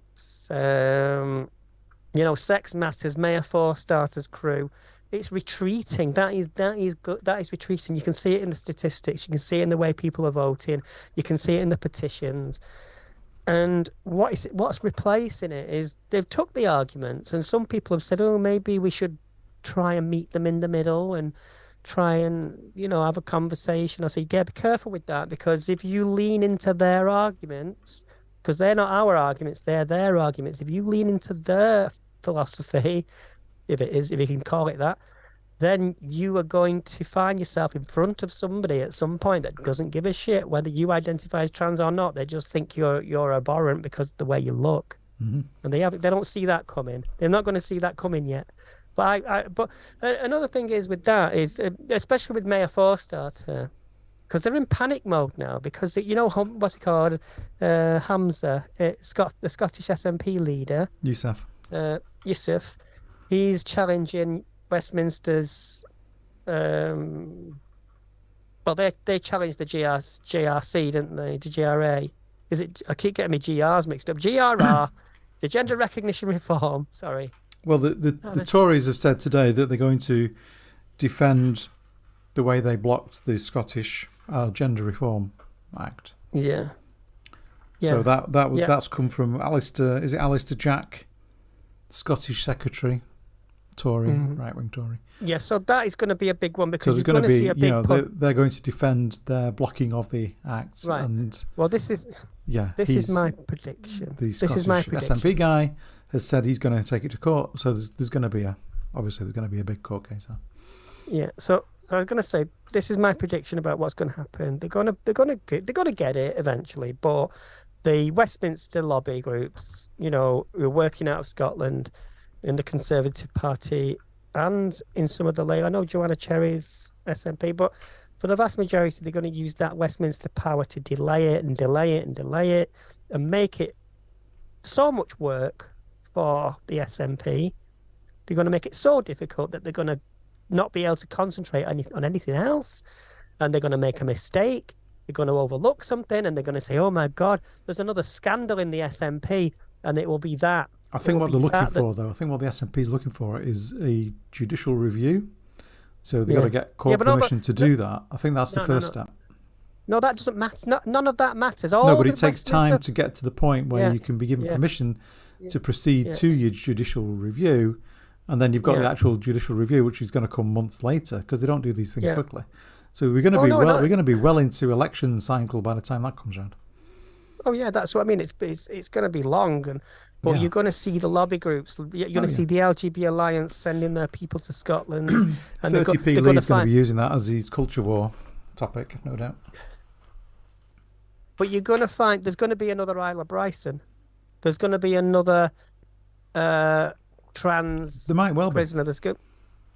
Sex Matters, Mayor for Starters crew. It's retreating. That is good. That is retreating. You can see it in the statistics. You can see it in the way people are voting. You can see it in the petitions. And what's replacing it is they've took the arguments, and some people have said, oh, maybe we should try and meet them in the middle and try and have a conversation. I say, yeah, be careful with that, because if you lean into their arguments, because they're not our arguments, they're their arguments. If you lean into their philosophy, if you can call it that, then you are going to find yourself in front of somebody at some point that doesn't give a shit whether you identify as trans or not. They just think you're abhorrent because of the way you look. Mm-hmm. And they don't see that coming. They're not going to see that coming yet. But another thing is with that is, especially with Mayor Forstarter, because they're in panic mode now, because what's it called, Hamza, the Scottish SNP leader, Yusuf, he's challenging Westminster's Well, they challenged the GRC, didn't they? The GRA. Is it? I keep getting my GRs mixed up. GRR, the Gender Recognition Reform. Sorry. Well, the Tories have said today that they're going to defend the way they blocked the Scottish Gender Reform Act. Yeah. So that's come from Alistair. Is it Alistair Jack, Scottish Secretary, Tory, right-wing Tory? Yeah. So that is going to be a big one because so you're going to see a big. They're going to defend their blocking of the act. Right. And well, this is my prediction. The Scottish SNP guy has said he's going to take it to court. So there's going to be a big court case there. Yeah. So I was going to say this is my prediction about what's going to happen. They're going to get it eventually, but the Westminster lobby groups, who are working out of Scotland in the Conservative Party and in some of the Labour. I know Joanna Cherry's SNP, but for the vast majority, they're going to use that Westminster power to delay it and make it so much work for the SNP. They're going to make it so difficult that they're going to not be able to concentrate on anything else, and they're going to make a mistake. They're going to overlook something, and they're going to say, "Oh my God, there's another scandal in the SNP," and it will be that. I think what they're looking for, though, I think what the SNP is looking for is a judicial review. So they've got to get court permission to do that. I think that's the first step. No, that doesn't matter. None of that matters. But it takes time to get to the point where you can be given permission to proceed to your judicial review. And then you've got the actual judicial review, which is going to come months later because they don't do these things quickly. So we're going to be well into election cycle by the time that comes around. Oh yeah, that's what I mean. It's going to be long, but you're going to see the lobby groups. You're going to see the LGB Alliance sending their people to Scotland, and 30p Lee's going to be using that as his culture war topic, no doubt. But you're going to find there's going to be another Isla Bryson. There's going to be another trans. There might well prisoner. be.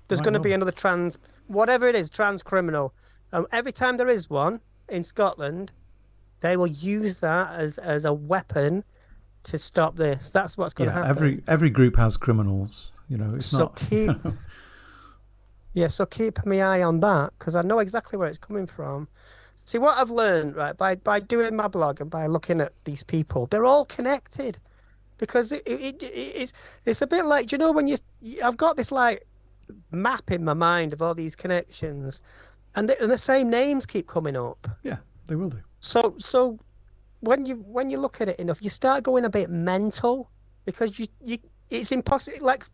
There's going to be another trans, whatever it is, trans criminal. Every time there is one in Scotland, they will use that as a weapon to stop this. That's what's going to happen. Every group has criminals. It's so not. So keep my eye on that because I know exactly where it's coming from. See what I've learned, right? By doing my blog and by looking at these people, they're all connected. Because it's a bit like, when I've got this like map in my mind of all these connections, and the same names keep coming up. Yeah, they will do. So when you look at it enough, you start going a bit mental because it's impossible. Like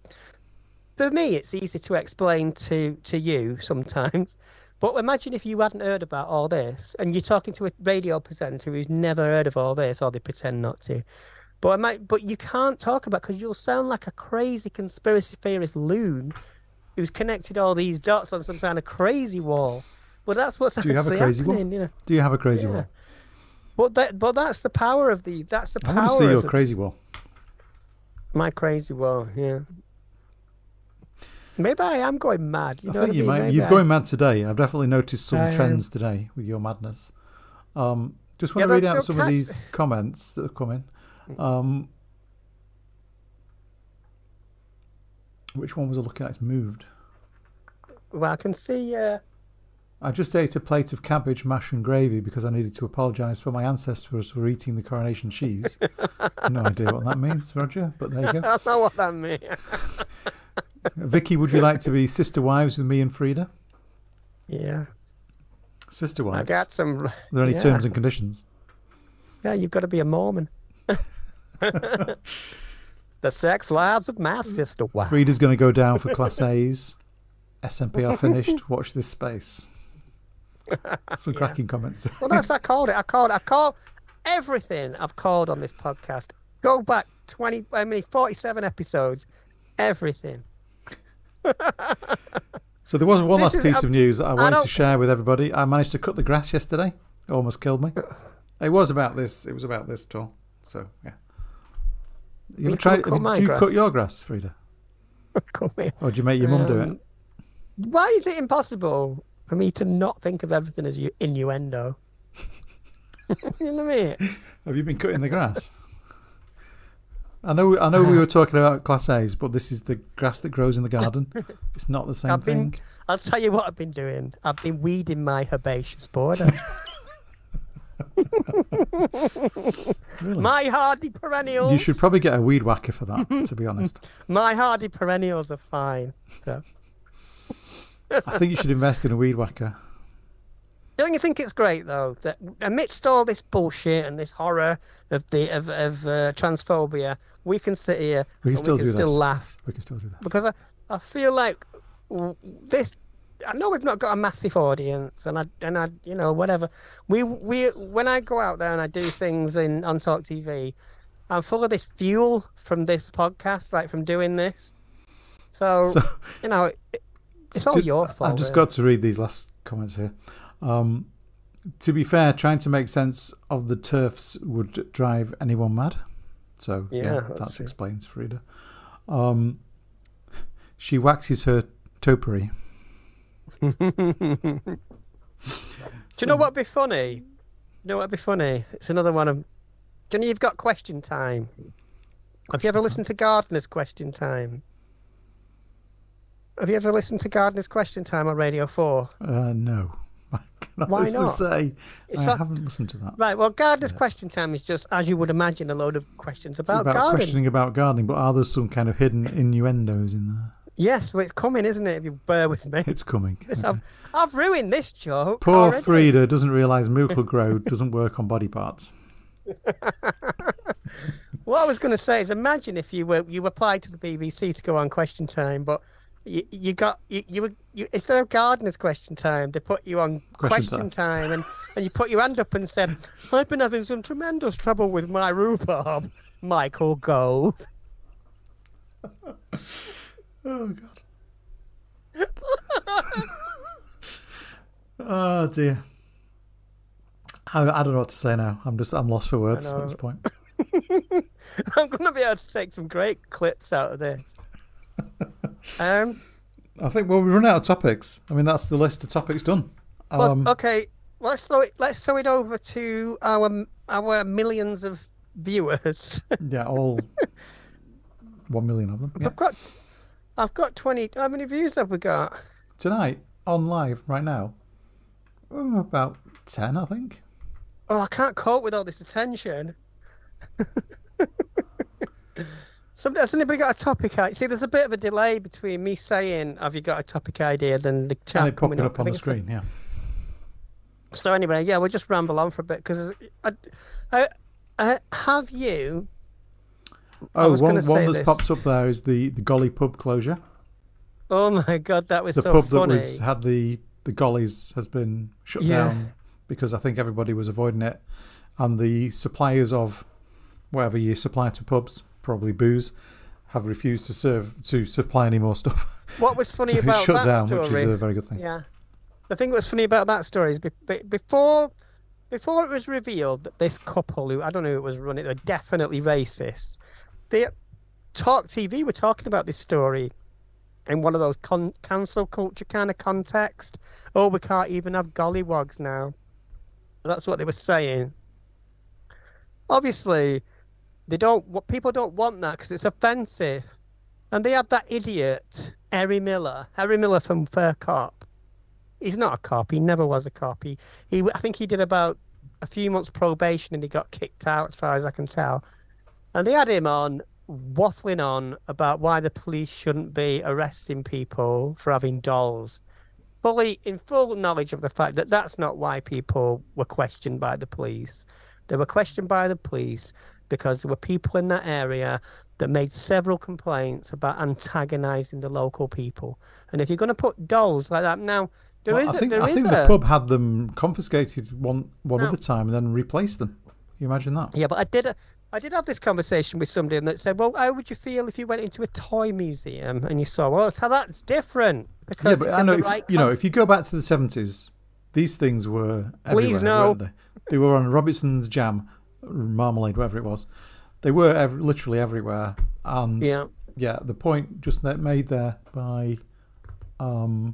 for me, it's easy to explain to you sometimes. But imagine if you hadn't heard about all this, and you're talking to a radio presenter who's never heard of all this, or they pretend not to. But you can't talk about because you'll sound like a crazy conspiracy theorist loon who's connected all these dots on some kind of crazy wall. But that's what's actually happening. Do you have a crazy wall? But that's the power of the. That's the power. I want to see your crazy wall. My crazy wall, yeah. Maybe I am going mad. I think you might. You're going mad today. I've definitely noticed some trends today with your madness. Just want to read out some of these comments that have come in. Which one was I looking at? It's moved. Well, I can see. I just ate a plate of cabbage, mash and gravy because I needed to apologise for my ancestors for eating the Coronation cheese. No idea what that means, Roger, but there you go. I don't know what that means. Vicky, would you like to be sister wives with me and Freda? Yeah. Sister wives? I got some. Are there any terms and conditions? Yeah, you've got to be a Mormon. The sex lives of my sister wives. Freda's going to go down for Class A's. SNP are finished. Watch this space. Some cracking comments. Well, I called everything I've called on this podcast. Go back 47 episodes. Everything. So there was one last piece of news that I wanted to share with everybody. I managed to cut the grass yesterday. It almost killed me. It was about this. It was about this tall. So yeah. Did you cut your grass, Freda? Or did you make your mum do it? Why is it impossible for me to not think of everything as innuendo? You know what I mean? Have you been cutting the grass? I know we were talking about Class A's, but this is the grass that grows in the garden. It's not the same thing. I'll tell you what I've been doing. I've been weeding my herbaceous border. Really? My hardy perennials. You should probably get a weed whacker for that, to be honest. My hardy perennials are fine. So. I think you should invest in a weed whacker. Don't you think it's great though that amidst all this bullshit and this horror of transphobia, we can sit here we can still laugh. We can still do that because I feel like this. I know we've not got a massive audience, and I you know whatever. We when I go out there and I do things on Talk TV, I'm full of this fuel from this podcast, like from doing this. So you know, it's all your fault. I've just got to read these last comments here. To be fair, trying to make sense of the turfs would drive anyone mad. So yeah, that explains Freda. She waxes her topiary. Do you know what'd be funny? It's another one of. Do you know you've got question time? Have you ever listened to Gardener's Question Time? Have you ever listened to Gardener's Question Time on Radio 4? No. Why not? I haven't listened to that. Right, well, Gardener's Question Time is just, as you would imagine, a load of questions about gardening. Questioning about gardening, but are there some kind of hidden innuendos in there? Yes, well, it's coming, isn't it, if you bear with me? It's coming. Okay. I've ruined this joke Poor already. Freda doesn't realise Miracle Grow doesn't work on body parts. What I was going to say is, imagine if you applied to the BBC to go on Question Time, but you instead of Gardener's Question Time, they put you on Question Time, and you put your hand up and said, "I've been having some tremendous trouble with my rhubarb, Michael Gove." Oh God. Oh dear. I don't know what to say now. I'm lost for words at this point. I'm going to be able to take some great clips out of this. I think we've run out of topics. I mean, that's the list of topics done. Okay, let's throw it over to our millions of viewers. Yeah, all 1 million of them. Yeah. I've got 20. How many views have we got tonight on live right now? About 10, I think. Oh, I can't cope with all this attention. Has anybody got a topic idea? See, there's a bit of a delay between me saying, "Have you got a topic idea?" than the chat and it coming up on the screen. Yeah. So anyway, yeah, we'll just ramble on for a bit because have you? Oh, one that's popped up there is the Golly pub closure. Oh my God, that was the so pub funny. that had the Gollies has been shut down because I think everybody was avoiding it, and the suppliers of whatever you supply to pubs, probably booze, have refused to supply any more stuff. What was funny so about shut that down, story? which is a very good thing. Yeah, the thing that was funny about that story is before it was revealed that this couple, who I don't know who it was running, were definitely racist. The Talk TV were talking about this story in one of those cancel culture kind of context. Oh, we can't even have gollywogs now. That's what they were saying. Obviously, people don't want that because it's offensive. And they had that idiot, Harry Miller from Fair Cop. He's not a cop. He never was a cop. I think he did about a few months probation and he got kicked out, as far as I can tell. And they had him on, waffling on about why the police shouldn't be arresting people for having dolls. In full knowledge of the fact that that's not why people were questioned by the police. They were questioned by the police because there were people in that area that made several complaints about antagonising the local people. And if you're going to put dolls like that, now, I think the pub had them confiscated one other time and then replaced them. You imagine that? Yeah, but I did have this conversation with somebody that said, well, how would you feel if you went into a toy museum and you saw, well, so that's different. Because yeah, but I know, if you go back to the 70s, these things were everywhere, weren't they? They were on Robinson's jam, marmalade, whatever it was. They were literally everywhere. And the point just made there by, who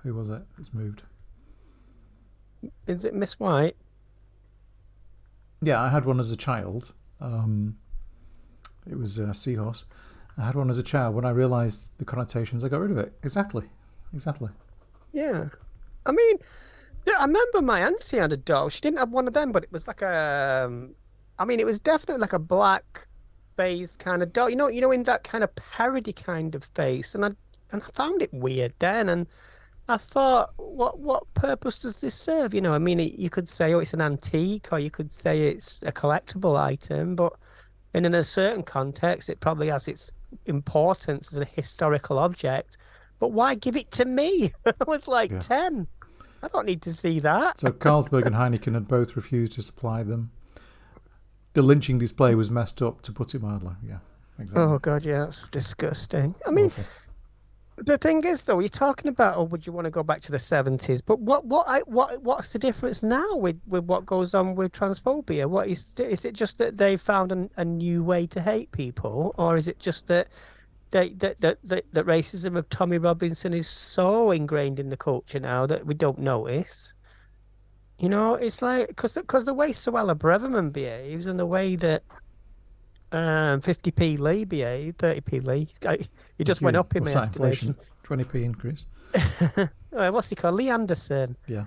was it? It's moved. Is it Miss White? Yeah, I had one as a child. It was a seahorse. I had one as a child. When I realised the connotations, I got rid of it. Exactly. Yeah. I mean, I remember my auntie had a dog. She didn't have one of them, but it was like it was definitely like a black face kind of dog. In that kind of parody kind of face. And I found it weird then. And I thought, what purpose does this serve? You could say, oh, it's an antique, or you could say it's a collectible item, but in a certain context, it probably has its importance as a historical object. But why give it to me? I was like 10. I don't need to see that. So Carlsberg and Heineken had both refused to supply them. The lynching display was messed up, to put it mildly. Yeah, exactly. Oh, God, yeah, that's disgusting. I mean, awful. The thing is, though, you're talking about, would you want to go back to the 70s? But what's the difference now with what goes on with transphobia? Is it just that they found a new way to hate people, or is it just that that racism of Tommy Robinson is so ingrained in the culture now that we don't notice? It's like because the way Suella Braverman behaves and the way that 50p Lee behaved, 30p Lee, he just went up in my estimation. 20p increase. What's he called? Lee Anderson. Yeah.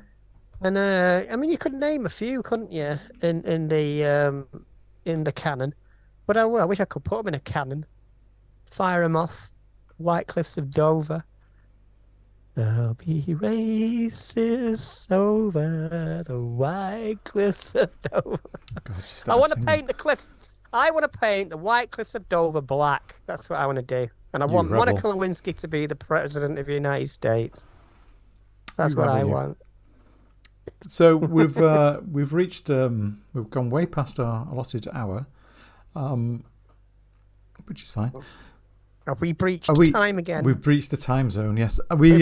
And you could name a few, couldn't you, in the canon? But I wish I could put them in a canon. Fire them off. White Cliffs of Dover. There'll be racists over the White Cliffs of Dover. I want to paint the cliff. I want to paint the White Cliffs of Dover black. That's what I want to do. And I want Monica Lewinsky to be the president of the United States. That's what I want. So we've reached we've gone way past our allotted hour, which is fine. Have we breached time again? We've breached the time zone. Yes. Are we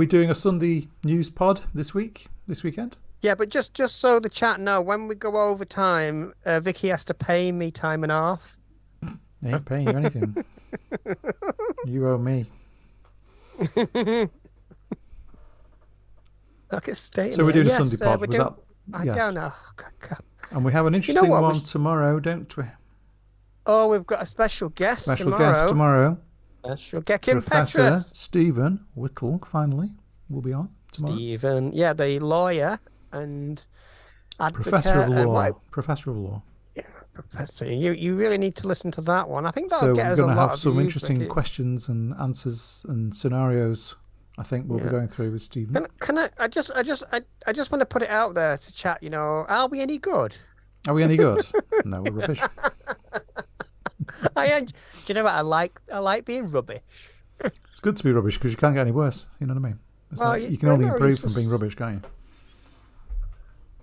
doing a Sunday news pod this weekend? Yeah, but just so the chat know, when we go over time, Vicky has to pay me time and a half. I ain't paying you anything. You owe me. So we're doing a Sunday pod. I don't know. And we have an interesting one tomorrow, don't we? Oh, we've got a special guest tomorrow. Special guest, Kim Professor Petrus. Stephen Whittle, finally, will be on tomorrow. Stephen, the lawyer and advocate. Professor of law. Yeah, Professor. You really need to listen to that one. I think that'll get us a lot of views. So we're going to have some interesting questions and answers and scenarios. I think we'll be going through with Stephen. I just want to put it out there to chat. Are we any good? Are we any good? No, we're rubbish. Do you know what I like? I like being rubbish. It's good to be rubbish because you can't get any worse. You know what I mean? You can only improve from being rubbish, can't you?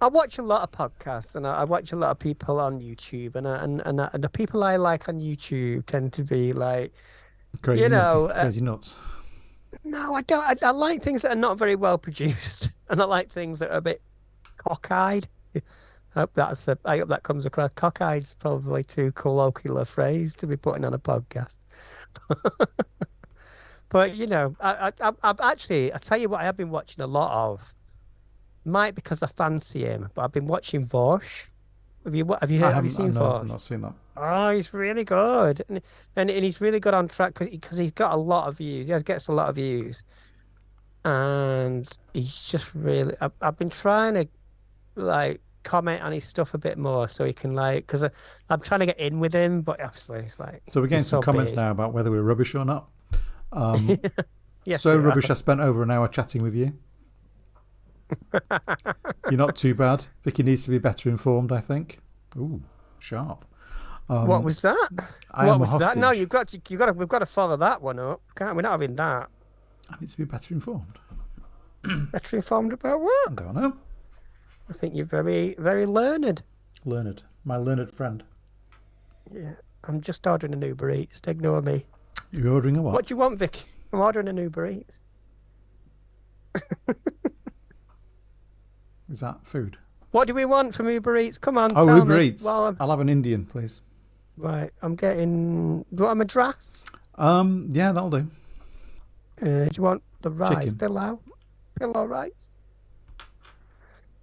I watch a lot of podcasts and I watch a lot of people on YouTube, and the people I like on YouTube tend to be like crazy nuts. No, I don't. I like things that are not very well produced, and I like things that are a bit cockeyed. I hope that comes across. Cockeye's probably too colloquial a phrase to be putting on a podcast. But I've actually, I tell you what, I have been watching a lot of. Might because I fancy him, but I've been watching Vosh. Have you seen Vosh? I've not seen that. Oh, he's really good, and he's really good on track because he's got a lot of views. He gets a lot of views, and he's just really. I've been trying to comment on his stuff a bit more so he can because I'm trying to get in with him, but obviously it's like. So we're getting some comments now about whether we're rubbish or not. Yes, so rubbish. I spent over an hour chatting with you. You're not too bad. Vicky needs to be better informed, I think. Ooh, sharp. What was that? What was that? No, we've got to follow that one up. Can't we? Not having that. I need to be better informed. Better informed about what? I don't know. I think you're very, very learned. Learned. My learned friend. Yeah. I'm just ordering an Uber Eats. Ignore me. You're ordering a what? What do you want, Vicky? I'm ordering an Uber Eats. Is that food? What do we want from Uber Eats? Come on. Oh, Uber Eats. I'll have an Indian, please. Right. I'm getting... Do you want a madras? Yeah, that'll do. Do you want the rice? Chicken. Pillow rice?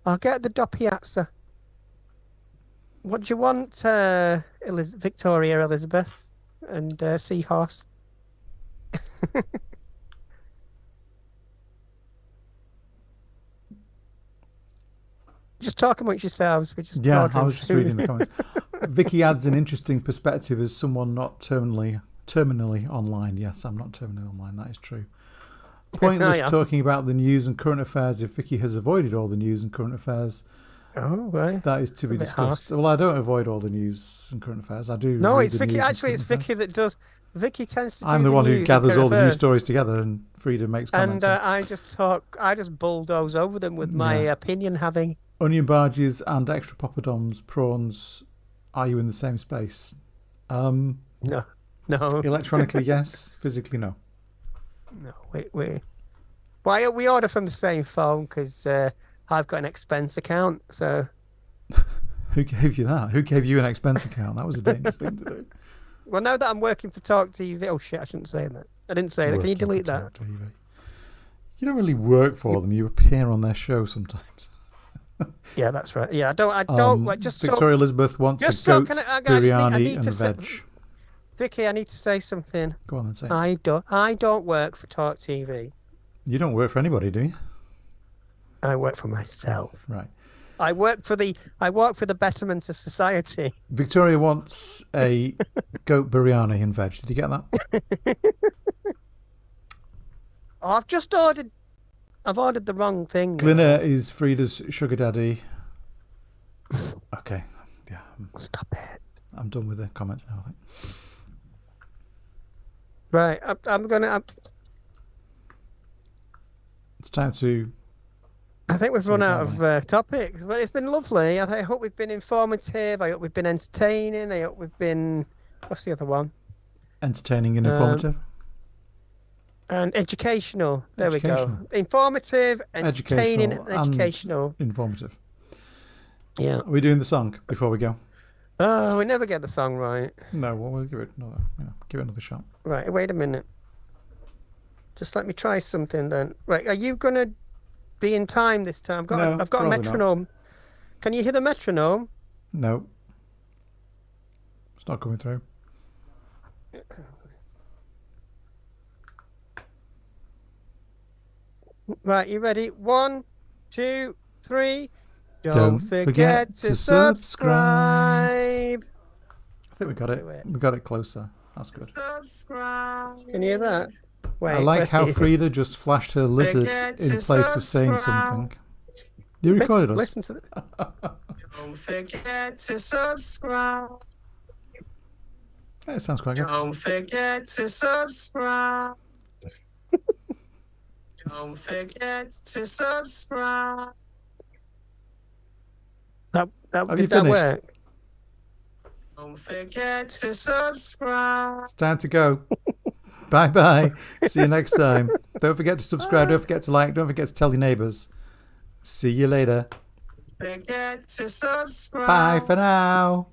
I'll get the do piazza. What do you want? Victoria Elizabeth and Seahorse. Just talk amongst yourselves. I was just reading the comments. Vicky adds an interesting perspective as someone not terminally online. Yes, I'm not terminally online. That is true. Pointless talking about the news and current affairs if Vicky has avoided all the news and current affairs. Oh, right. That is to be discussed. Well, I don't avoid all the news and current affairs. I do. No, it's Vicky. Actually, it's Vicky that does. Vicky tends to. I'm the one who gathers all the news stories together, and Freda makes comments. And I just talk. I just bulldoze over them with my opinion having. Onion barges and extra poppadoms, prawns. Are you in the same space? No. Electronically, yes. Physically, no. No, we order from the same phone because I've got an expense account. So, who gave you that? Who gave you an expense account? That was a dangerous thing to do. Well, now that I'm working for Talk TV, oh shit, I shouldn't say that. I didn't say that. Can you delete that? TV. You don't really work for them. You appear on their show sometimes. Yeah, that's right. Yeah, I don't. Just Victoria Elizabeth wants a goat, biryani, and veg. Vicky, I need to say something. Go on and say. I don't work for Talk TV. You don't work for anybody, do you? I work for myself. Right. I work for the betterment of society. Victoria wants a goat biryani and veg. Did you get that? I've just ordered. I've ordered the wrong thing. Glinner is Freda's sugar daddy. Okay. Yeah. Stop it. I'm done with the comments now, I think. Right. I'm gonna. It's time to. I think we've run out of topics, but it's been lovely. I hope we've been informative. I hope we've been entertaining. I hope we've been. What's the other one? Entertaining and informative. And educational. There we go. Informative, entertaining, and educational. Informative. Yeah. Are we doing the song before we go? Oh, we never get the song right. No, well, we'll give it another shot. Right, wait a minute. Just let me try something then. Right, are you going to be in time this time? I've got a metronome. Not. Can you hear the metronome? No. It's not coming through. Right, you ready? 1, 2, 3. Don't forget to subscribe. I think we got it. We got it closer. That's good. Subscribe. Can you hear that? Wait, I like how Freda just flashed her lizard in place of saying something. You recorded us. Listen to that. Don't forget to subscribe. It sounds quite good. Don't forget to subscribe. Don't forget to subscribe. Did that work? Don't forget to subscribe. It's time to go. Bye bye. See you next time. Don't forget to subscribe. Don't forget to like. Don't forget to tell your neighbours. See you later. Don't forget to subscribe. Bye for now.